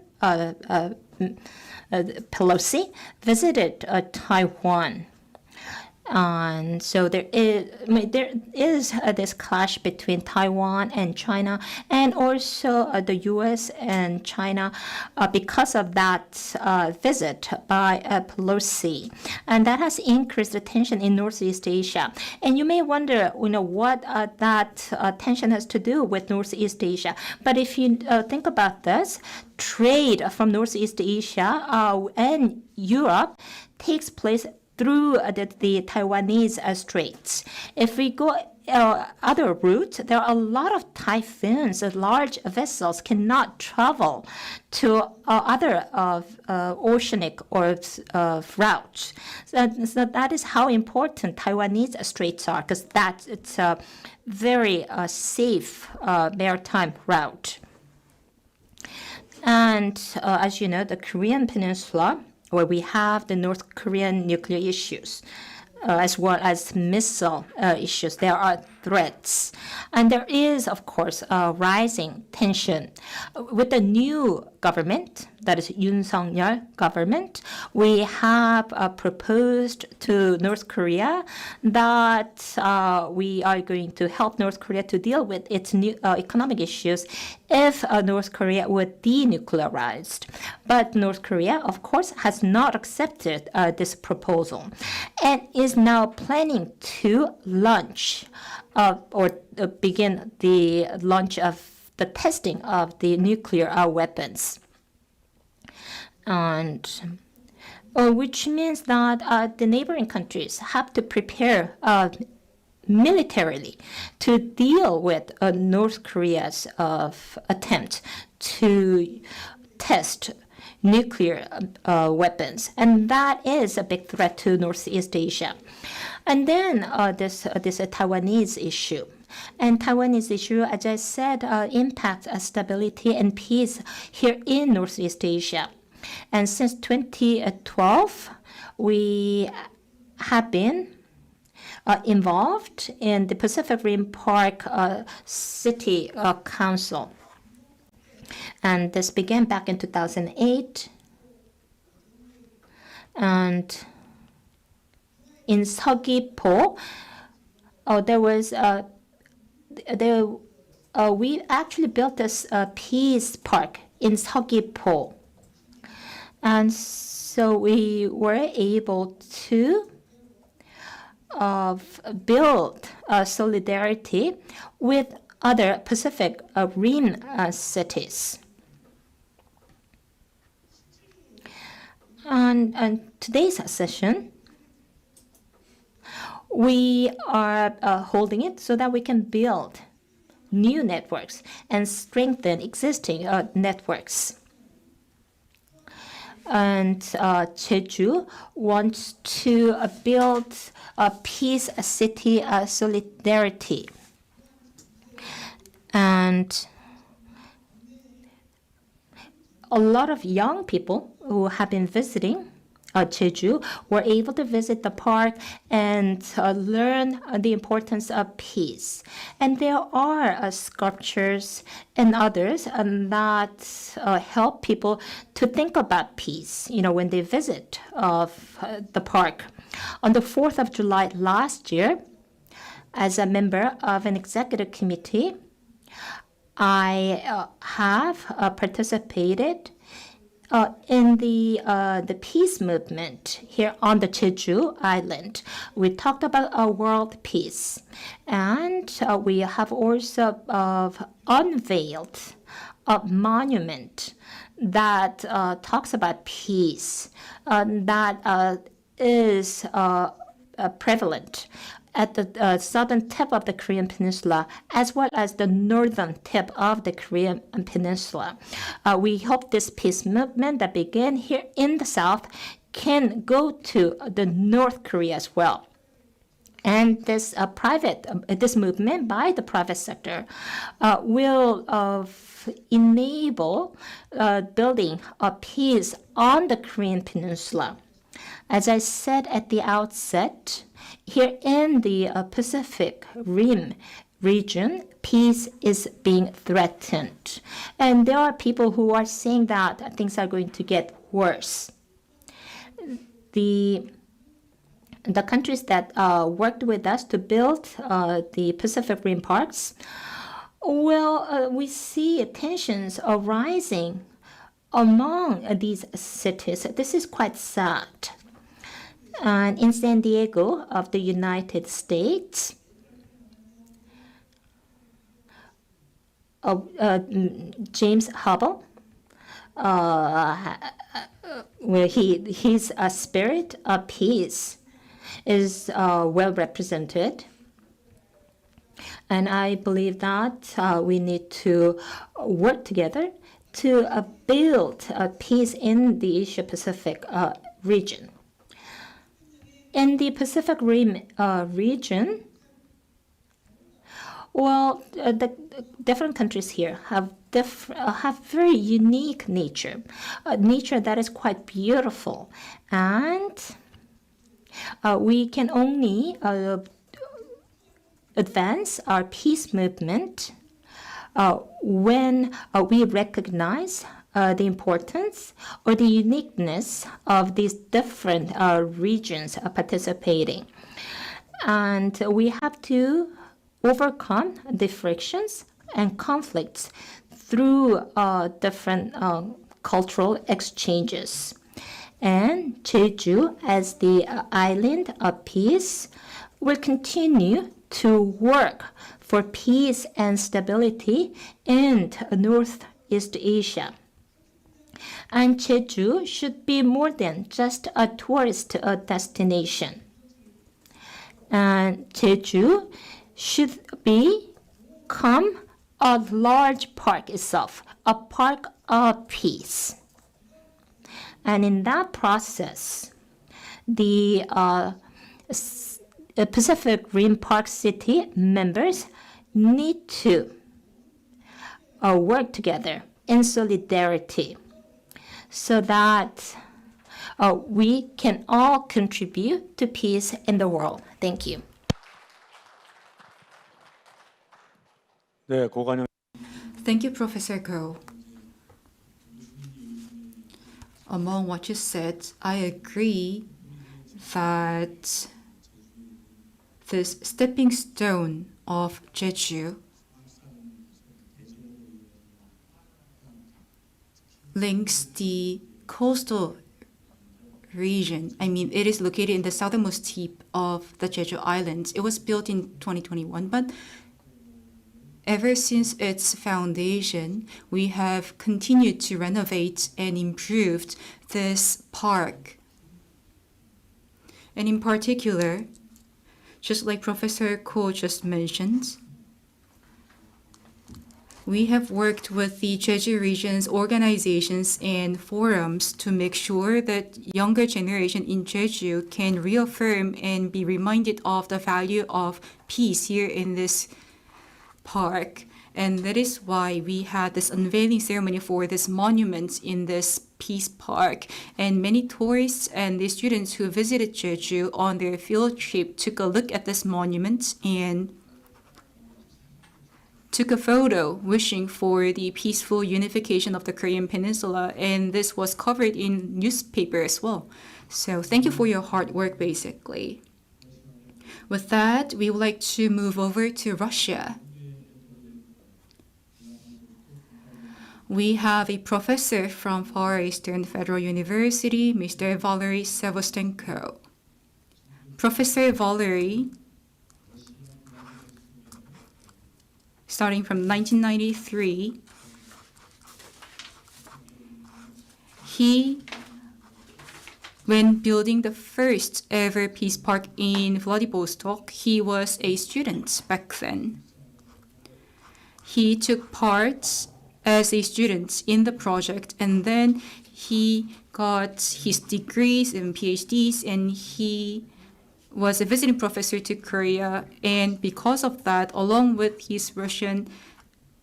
[SPEAKER 7] Pelosi, visited Taiwan. And so there is this clash between Taiwan and China, and also the U.S. and China because of that visit by Pelosi, and that has increased the tension in Northeast Asia. And you may wonder, what that tension has to do with Northeast Asia. But if you think about this, trade from Northeast Asia and Europe takes place through the Taiwanese straits. If we go other route, there are a lot of typhoons. Large vessels cannot travel to other oceanic or routes. So that is how important Taiwanese straits are, because it's a very safe maritime route. And as you know, the Korean Peninsula, where we have the North Korean nuclear issues, as well as missile issues. There are threats. And there is, of course, a rising tension. With the new government, that is Yoon Suk-yeol government, we have proposed to North Korea that we are going to help North Korea to deal with its new economic issues if North Korea would denuclearize. But North Korea, of course, has not accepted this proposal and is now planning to launch or begin the launch of the testing of the nuclear weapons. And which means that the neighboring countries have to prepare militarily to deal with North Korea's attempt to test nuclear weapons, and that is a big threat to Northeast Asia. And then this Taiwanese issue. And Taiwanese issue, as I said, impacts stability and peace here in Northeast Asia. And since 2012, we have been involved in the Pacific Rim Park City Council. And this began back in 2008. And in Seogwipo, there was we actually built this peace park in Seogwipo. And so we were able to build solidarity with other Pacific Rim cities. And today's session, we are holding it so that we can build new networks and strengthen existing networks. And Jeju wants to build a peace city solidarity. And a lot of young people who have been visiting Jeju were able to visit the park and learn the importance of peace. And there are sculptures and others that help people to think about peace, when they visit the park. On the 4th of July last year, as a member of an executive committee, I have participated in the peace movement here on the Jeju Island. We talked about world peace, and we have also unveiled a monument that talks about peace that is prevalent at the southern tip of the Korean Peninsula, as well as the northern tip of the Korean Peninsula. We hope this peace movement that began here in the south can go to the North Korea as well. And this movement by the private sector will enable building a peace on the Korean Peninsula. As I said at the outset, here in the Pacific Rim region, peace is being threatened. And there are people who are saying that things are going to get worse. The countries that worked with us to build the Pacific Rim parks, we see tensions arising among these cities. This is quite sad. And in San Diego of the United States, James Hubble, his spirit of peace is well represented. And I believe that we need to work together to build peace in the Asia-Pacific region. In the Pacific Rim region, the different countries here have very unique nature, nature that is quite beautiful, and we can only advance our peace movement when we recognize the importance or the uniqueness of these different regions participating. And we have to overcome the frictions and conflicts through different cultural exchanges. And Jeju, as the island of peace, will continue to work for peace and stability in Northeast Asia. And Jeju should be more than just a tourist destination. And Jeju should become a large park itself, a park of peace. And in that process, the Pacific Rim Park City members need to work together in solidarity so that we can all contribute to peace in the world. Thank you.
[SPEAKER 6] 네, 고관영.
[SPEAKER 16] Thank you, Professor Ko. Among what you said, I agree that this stepping stone of Jeju links the coastal region. I mean, it is located in the southernmost tip of the Jeju Islands. It was built in 2021, but ever since its foundation, we have continued to renovate and improved this park. And in particular, just like Professor Ko just mentioned, we have worked with the Jeju region's organizations and forums to make sure that younger generation in Jeju can reaffirm and be reminded of the value of peace here in this park. And that is why we had this unveiling ceremony for this monument in this Peace Park. And many tourists and the students who visited Jeju on their field trip took a look at this monument and took a photo wishing for the peaceful unification of the Korean Peninsula, and this was covered in newspaper as well. So thank you for your hard work, basically. With that, we would like to move over to Russia. We have a professor from Far Eastern Federal University, Mr. Valery Sevostenko. Professor Valery, starting from 1993, when building the first ever Peace Park in Vladivostok, he was a student back then. He took part as a student in the project, and then he got his degrees and PhDs, and he was a visiting professor to Korea, and because of that, along with his Russian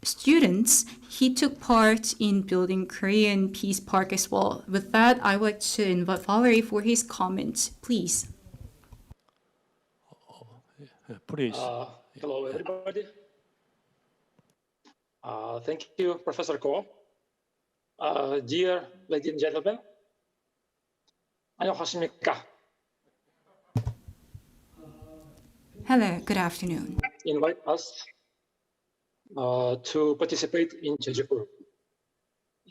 [SPEAKER 16] students, he took part in building Korean Peace Park as well. With that, I would like to invite Valery for his comments, please.
[SPEAKER 6] Please.
[SPEAKER 18] Hello, everybody. Thank you, Professor Ko. Dear ladies and gentlemen, 안녕하십니까?
[SPEAKER 16] Hello, good afternoon.
[SPEAKER 18] Invite us to participate in Jeju Forum.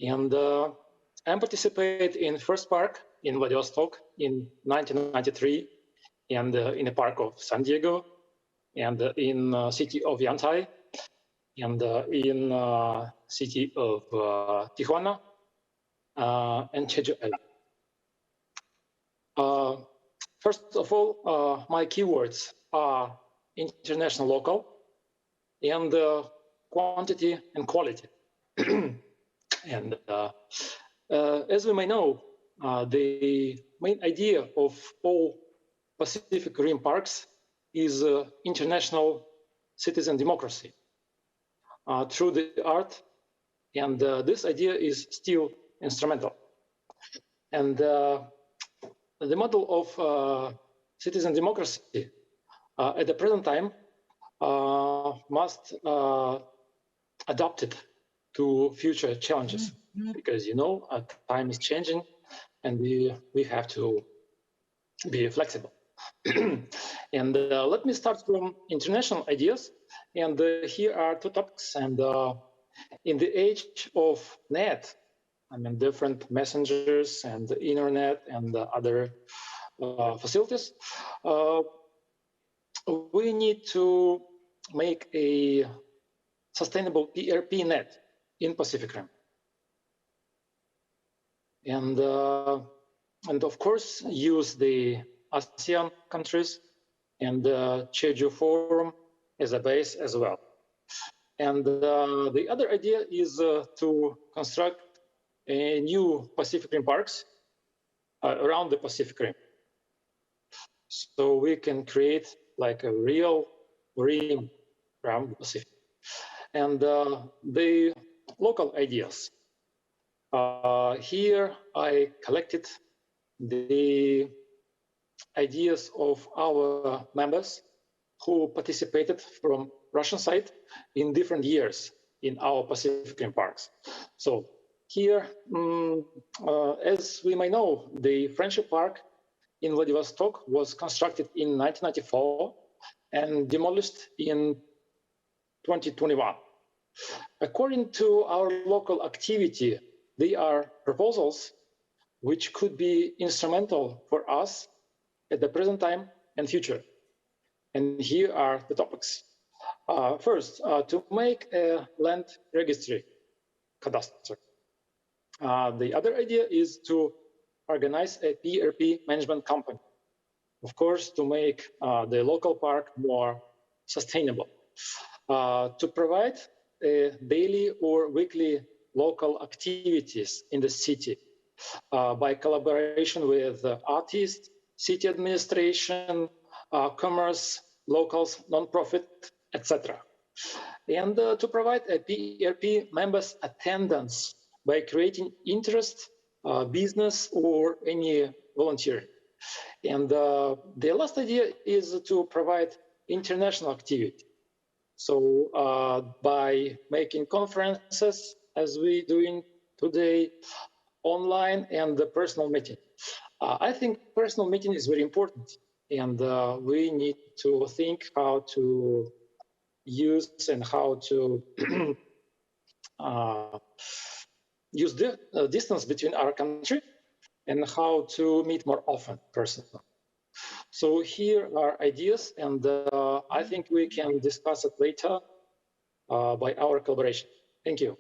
[SPEAKER 18] And I participate in first park in Vladivostok in 1993, and in the park of San Diego, and in city of Yantai, and in city of Tijuana, and Jeju Island. First of all, my keywords are international local and quantity and quality. And as we may know, the main idea of all Pacific Rim parks is international citizen democracy through the art, and this idea is still instrumental. And the model of citizen democracy at the present time must adapt it to future challenges, because time is changing, and we have to be flexible. And let me start from international ideas. And here are two topics. And in the age of net, I mean, different messengers and the internet and other facilities, we need to make a sustainable PRP net in Pacific Rim. And of course, use the ASEAN countries and the Jeju Forum as a base as well. And the other idea is to construct a new Pacific Rim parks around the Pacific Rim. So we can create like a real rim around the Pacific. And the local ideas. Here I collected the ideas of our members who participated from Russian side in different years in our Pacific Rim parks. So here, as we may know, the Friendship Park in Vladivostok was constructed in 1994 and demolished in 2021. According to our local activity They are proposals which could be instrumental for us at the present time and future. And here are the topics. First, to make a land registry, cadastre. The other idea is to organize a PRP management company. Of course, to make the local park more sustainable. To provide daily or weekly local activities in the city by collaboration with artists, city administration, commerce, locals, non-profit, etc. And to provide a PRP members attendance by creating interest, business, or any volunteering. And the last idea is to provide international activity. So by making conferences, as we're doing today, online and the personal meeting. I think personal meeting is very important, and we need to think how to use and how to use the distance between our country and how to meet more often personally. So here are ideas, and I think we can discuss it later by our collaboration. Thank you.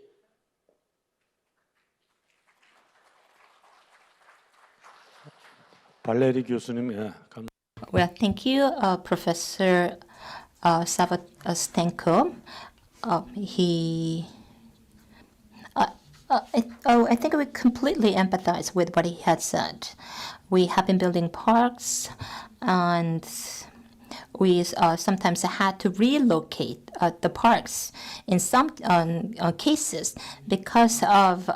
[SPEAKER 6] 발레리 교수님,
[SPEAKER 7] Well, thank you, Professor Savastenko. I think we completely empathize with what he had said. We have been building parks, and we sometimes had to relocate the parks in some cases because of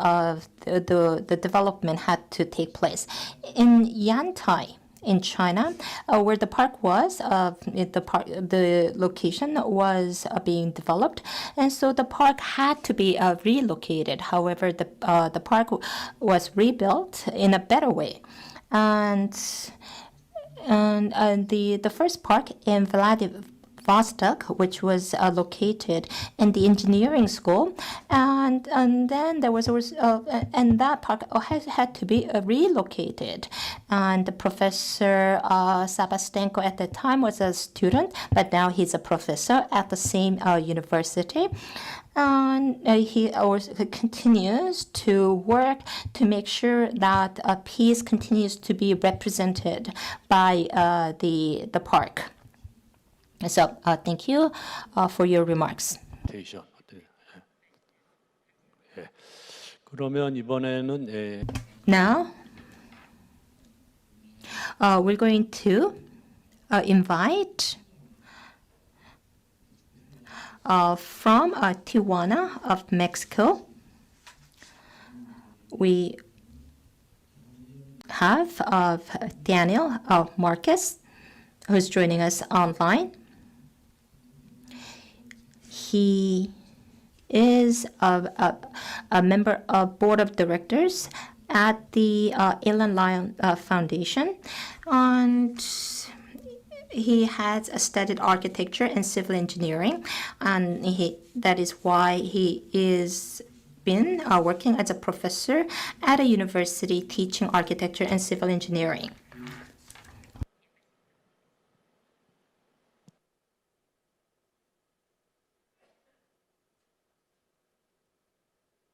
[SPEAKER 7] the development had to take place. In Yantai, in China, where the park was, the location was being developed, and so the park had to be relocated. However, the park was rebuilt in a better way, and the first park in Vladivostok, which was located in the engineering school, and then there was and that park had to be relocated. And Professor Savastenko at the time was a student, but now he's a professor at the same university. And he also continues to work to make sure that peace continues to be represented by the park. So thank you for your remarks.
[SPEAKER 6] 그러면 이번에는
[SPEAKER 7] Now, we're going to invite from Tijuana of Mexico. We have Daniel Marquez, who's joining us online. He is a member of board of directors at the Alien Lion Foundation, and he has studied architecture and civil engineering, and that is why he is been working as a professor at a university teaching architecture and civil engineering.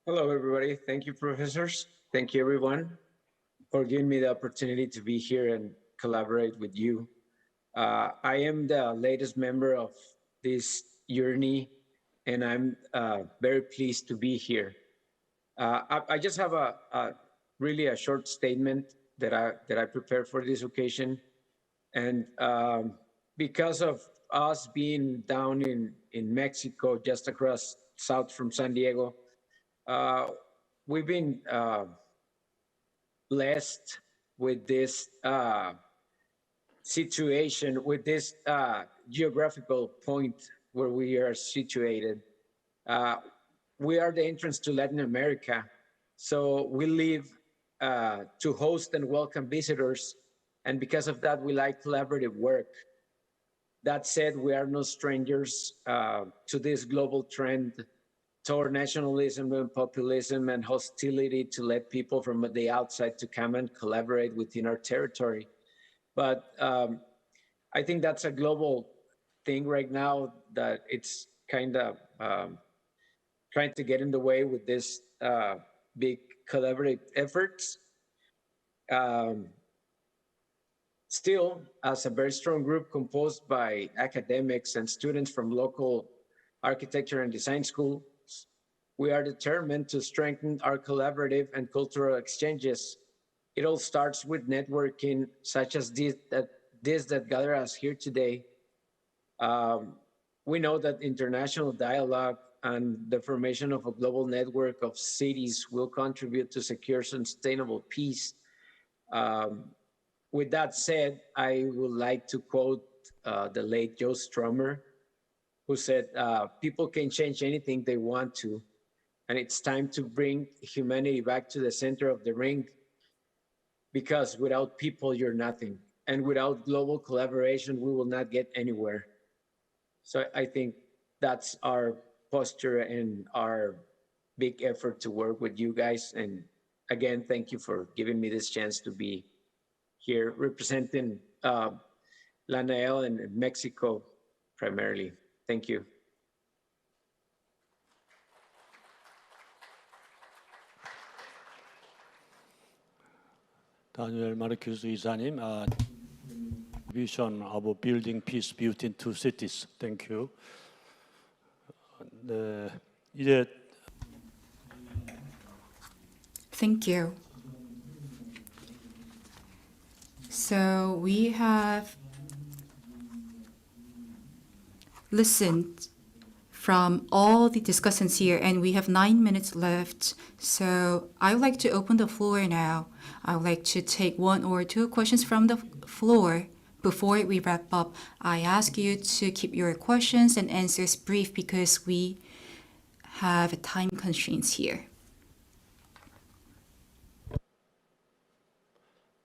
[SPEAKER 19] Hello, everybody. Thank you, professors. Thank you, everyone, for giving me the opportunity to be here and collaborate with you. I am the latest member of this journey, and I'm very pleased to be here. I just have really a short statement that I prepared for this occasion, and because of us being down in Mexico, just across south from San Diego, we've been blessed with this situation, with this geographical point where we are situated. We are the entrance to Latin America, so we live to host and welcome visitors, and because of that, we like collaborative work. That said, we are no strangers to this global trend toward nationalism and populism and hostility to let people from the outside to come and collaborate within our territory. But I think that's a global thing right now that it's kind of trying to get in the way with this big collaborative efforts. Still, as a very strong group composed by academics and students from local architecture and design schools, we are determined to strengthen our collaborative and cultural exchanges. It all starts with networking such as this that gather us here today. We know that international dialogue and the formation of a global network of cities will contribute to secure sustainable peace. With that said, I would like to quote the late Joe Strummer, who said, people can change anything they want to, and it's time to bring humanity back to the center of the ring, because without people, you're nothing. And without global collaboration, we will not get anywhere. So I think that's our posture and our big effort to work with you guys. And again, thank you for giving me this chance to be here representing LANAEL and Mexico primarily. Thank you.
[SPEAKER 6] 다니엘 마르큐스 이사님, vision of building peace between two cities. Thank you. 네, 이제
[SPEAKER 16] Thank you. So we have listened from all the discussants here, and we have 9 minutes left. So I would like to open the floor now. I would like to take 1 or 2 questions from the floor. Before we wrap up, I ask you to keep your questions and answers brief because we have time constraints here.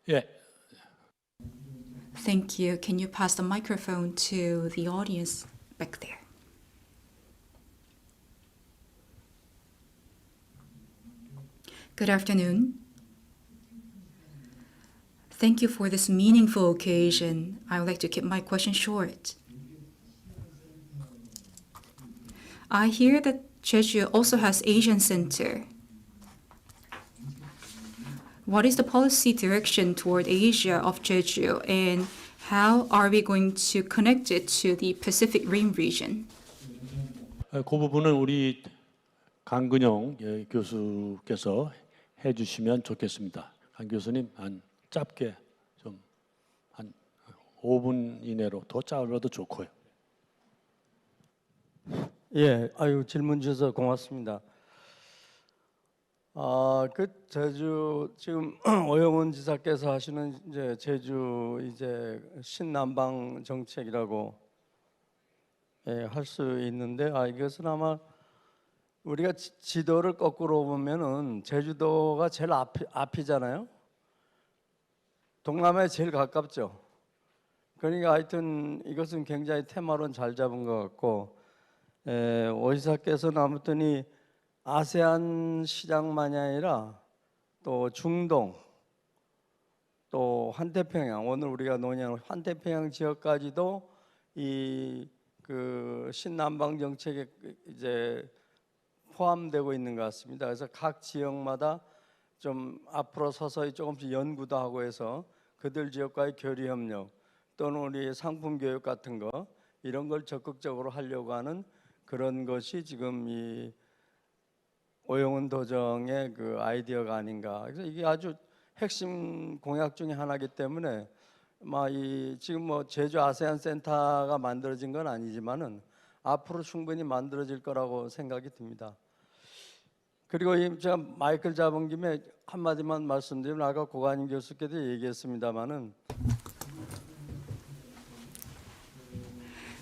[SPEAKER 6] Yeah.
[SPEAKER 16] Thank you. Can you pass the microphone to the audience back there? Good afternoon. Thank you for this meaningful occasion. I would like to keep my question short. I hear that Jeju also has Asian Center. What is the policy direction toward Asia of Jeju, and how are we going to connect it to the Pacific Rim region?
[SPEAKER 6] 그 부분은 우리 강근영 교수께서 해주시면 좋겠습니다. 강 교수님, 한 짧게 좀 한 5분 이내로 더 짧아도 좋고요.
[SPEAKER 20] 예, 질문 주셔서 고맙습니다. 그 제주 지금 오영훈 지사께서 하시는 이제 제주 이제 신남방 정책이라고 할 수 있는데, 이것은 아마 우리가 지도를 거꾸로 보면은 제주도가 제일 앞이잖아요. 동남아에 제일 가깝죠. 그러니까 하여튼 이것은 굉장히 테마론 잘 잡은 것 같고, 오 지사께서는 아무튼 아세안 시장만이 아니라 또 중동, 또 환태평양, 오늘 우리가 논의하는 환태평양 지역까지도 이 그 신남방 정책에 이제 포함되고 있는 것 같습니다. 그래서 각 지역마다 좀 앞으로 서서히 조금씩 연구도 하고 해서 그들 지역과의 교류 협력 또는 우리 상품 교육 같은 거 이런 걸 적극적으로 하려고 하는 그런 것이 지금 이 오영훈 도정의 그 아이디어가 아닌가. 그래서 이게 아주 핵심 공약 중에 하나이기 때문에 지금 제주 아세안 센터가 만들어진 건 아니지만은 앞으로 충분히 만들어질 거라고 생각이 듭니다. 그리고 제가 마이크를 잡은 김에 한마디만 말씀드리면, 아까 고관임 교수께도 얘기했습니다마는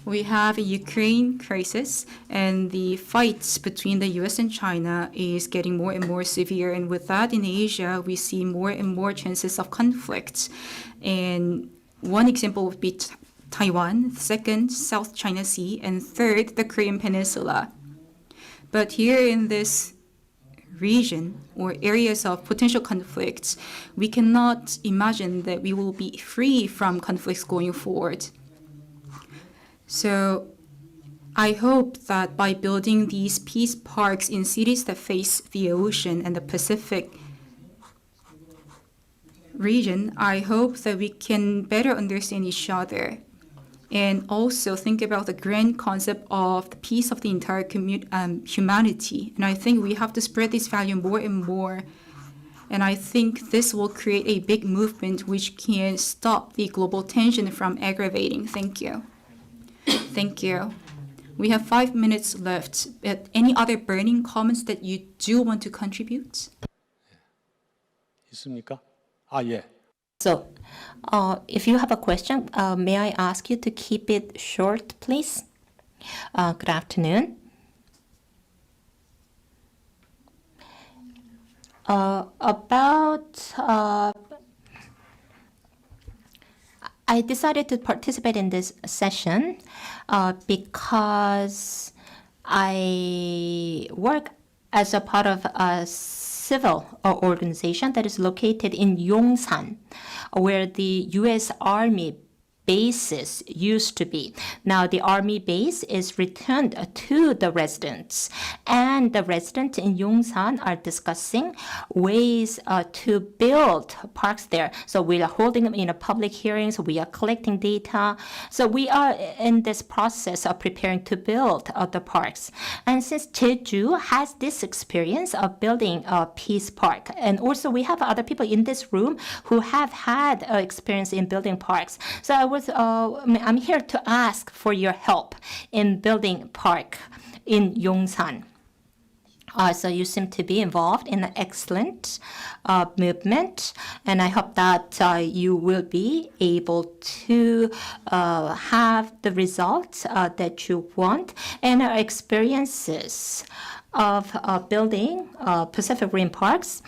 [SPEAKER 16] We have a Ukraine crisis, and the fights between the US and China is getting more and more severe. And with that, in Asia, we see more and more chances of conflict. And one example would be Taiwan, second, South China Sea, and third, the Korean Peninsula. But here in this region or areas of potential conflicts, we cannot imagine that we will be free from conflicts going forward. So I hope that by building these peace parks in cities that face the ocean and the Pacific region, I hope that we can better understand each other and also think about the grand concept of the peace of the entire humanity. And I think we have to spread this value more and more. And I think this will create a big movement which can stop the global tension from aggravating. Thank you. Thank you. We have 5 minutes left. Any other burning comments that you do want to contribute?
[SPEAKER 6] 있습니까? 예.
[SPEAKER 7] So, if you have a question, may I ask you to keep it short, please? Good afternoon. I decided to participate in this session because I work as a part of a civil organization that is located in Yongsan, where the U.S. Army bases used to be. Now the army base is returned to the residents, and the residents in Yongsan are discussing ways to build parks there. So we are holding them in a public hearing, so we are collecting data. So we are in this process of preparing to build the parks. And since Jeju has this experience of building a peace park, and also we have other people in this room who have had experience in building parks. So I'm here to ask for your help in building park in Yongsan. So you seem to be involved in an excellent movement, and I hope that you will be able to have the results that you want, and our experiences of building Pacific Rim parks.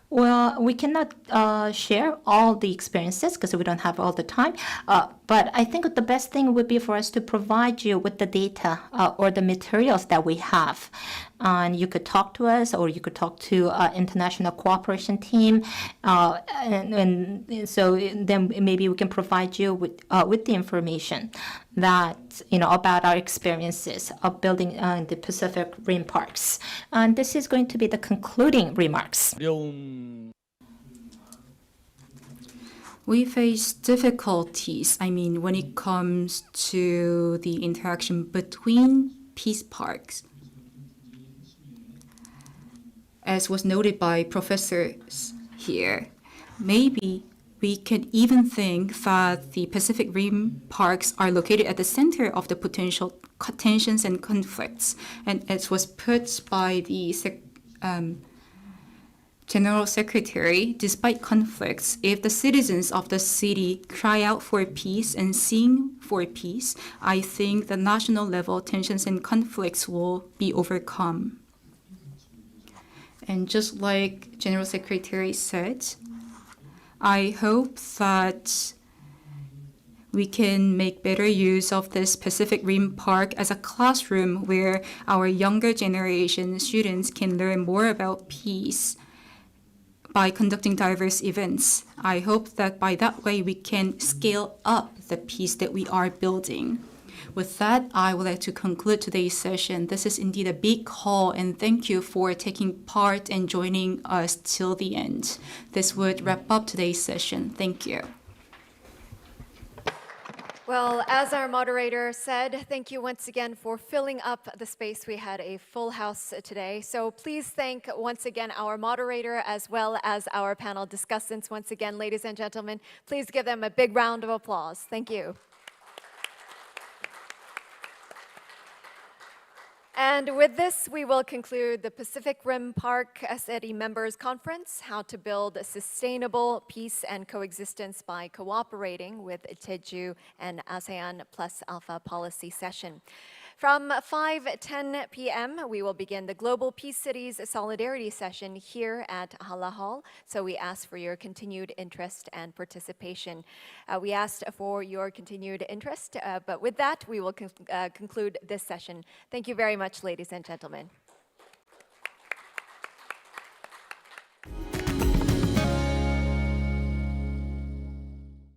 [SPEAKER 7] Well, we cannot share all the experiences because we don't have all the time. But I think the best thing would be for us to provide you with the data or the materials that we have. And you could talk to us, or you could talk to international cooperation team. And so then maybe we can provide you with the information that, about our experiences of building the Pacific Rim parks. And this is going to be the concluding remarks.
[SPEAKER 16] We face difficulties, when it comes to the interaction between peace parks. As was noted by professors here, maybe we could even think that the Pacific Rim parks are located at the center of the potential tensions and conflicts. And as was put by the General Secretary, despite conflicts, if the citizens of the city cry out for peace and sing for peace, I think the national level tensions and conflicts will be overcome. And just like General Secretary said, I hope that we can make better use of this Pacific Rim Park as a classroom where our younger generation students can learn more about peace by conducting diverse events. I hope that by that way we can scale up the peace that we are building. With that, I would like to conclude today's session. This is indeed a big call, and thank you for taking part and joining us till the end. This would wrap up today's session. Thank you.
[SPEAKER 4] Well, as our moderator said, thank you once again for filling up the space. We had a full house today. So please thank once again our moderator as well as our panel discussants. Once again, ladies and gentlemen, please give them a big round of applause. Thank you. And with this, we will conclude the Pacific Rim Park SETI Members Conference, How to Build Sustainable Peace and Coexistence by Cooperating with Jeju and ASEAN+α policy session. From 5:10 p.m., we will begin the Global Peace Cities Solidarity Session here at Hala Hall. So we ask for your continued interest and participation. We asked for your continued interest, but with that, we will conclude this session. Thank you very much, ladies and gentlemen.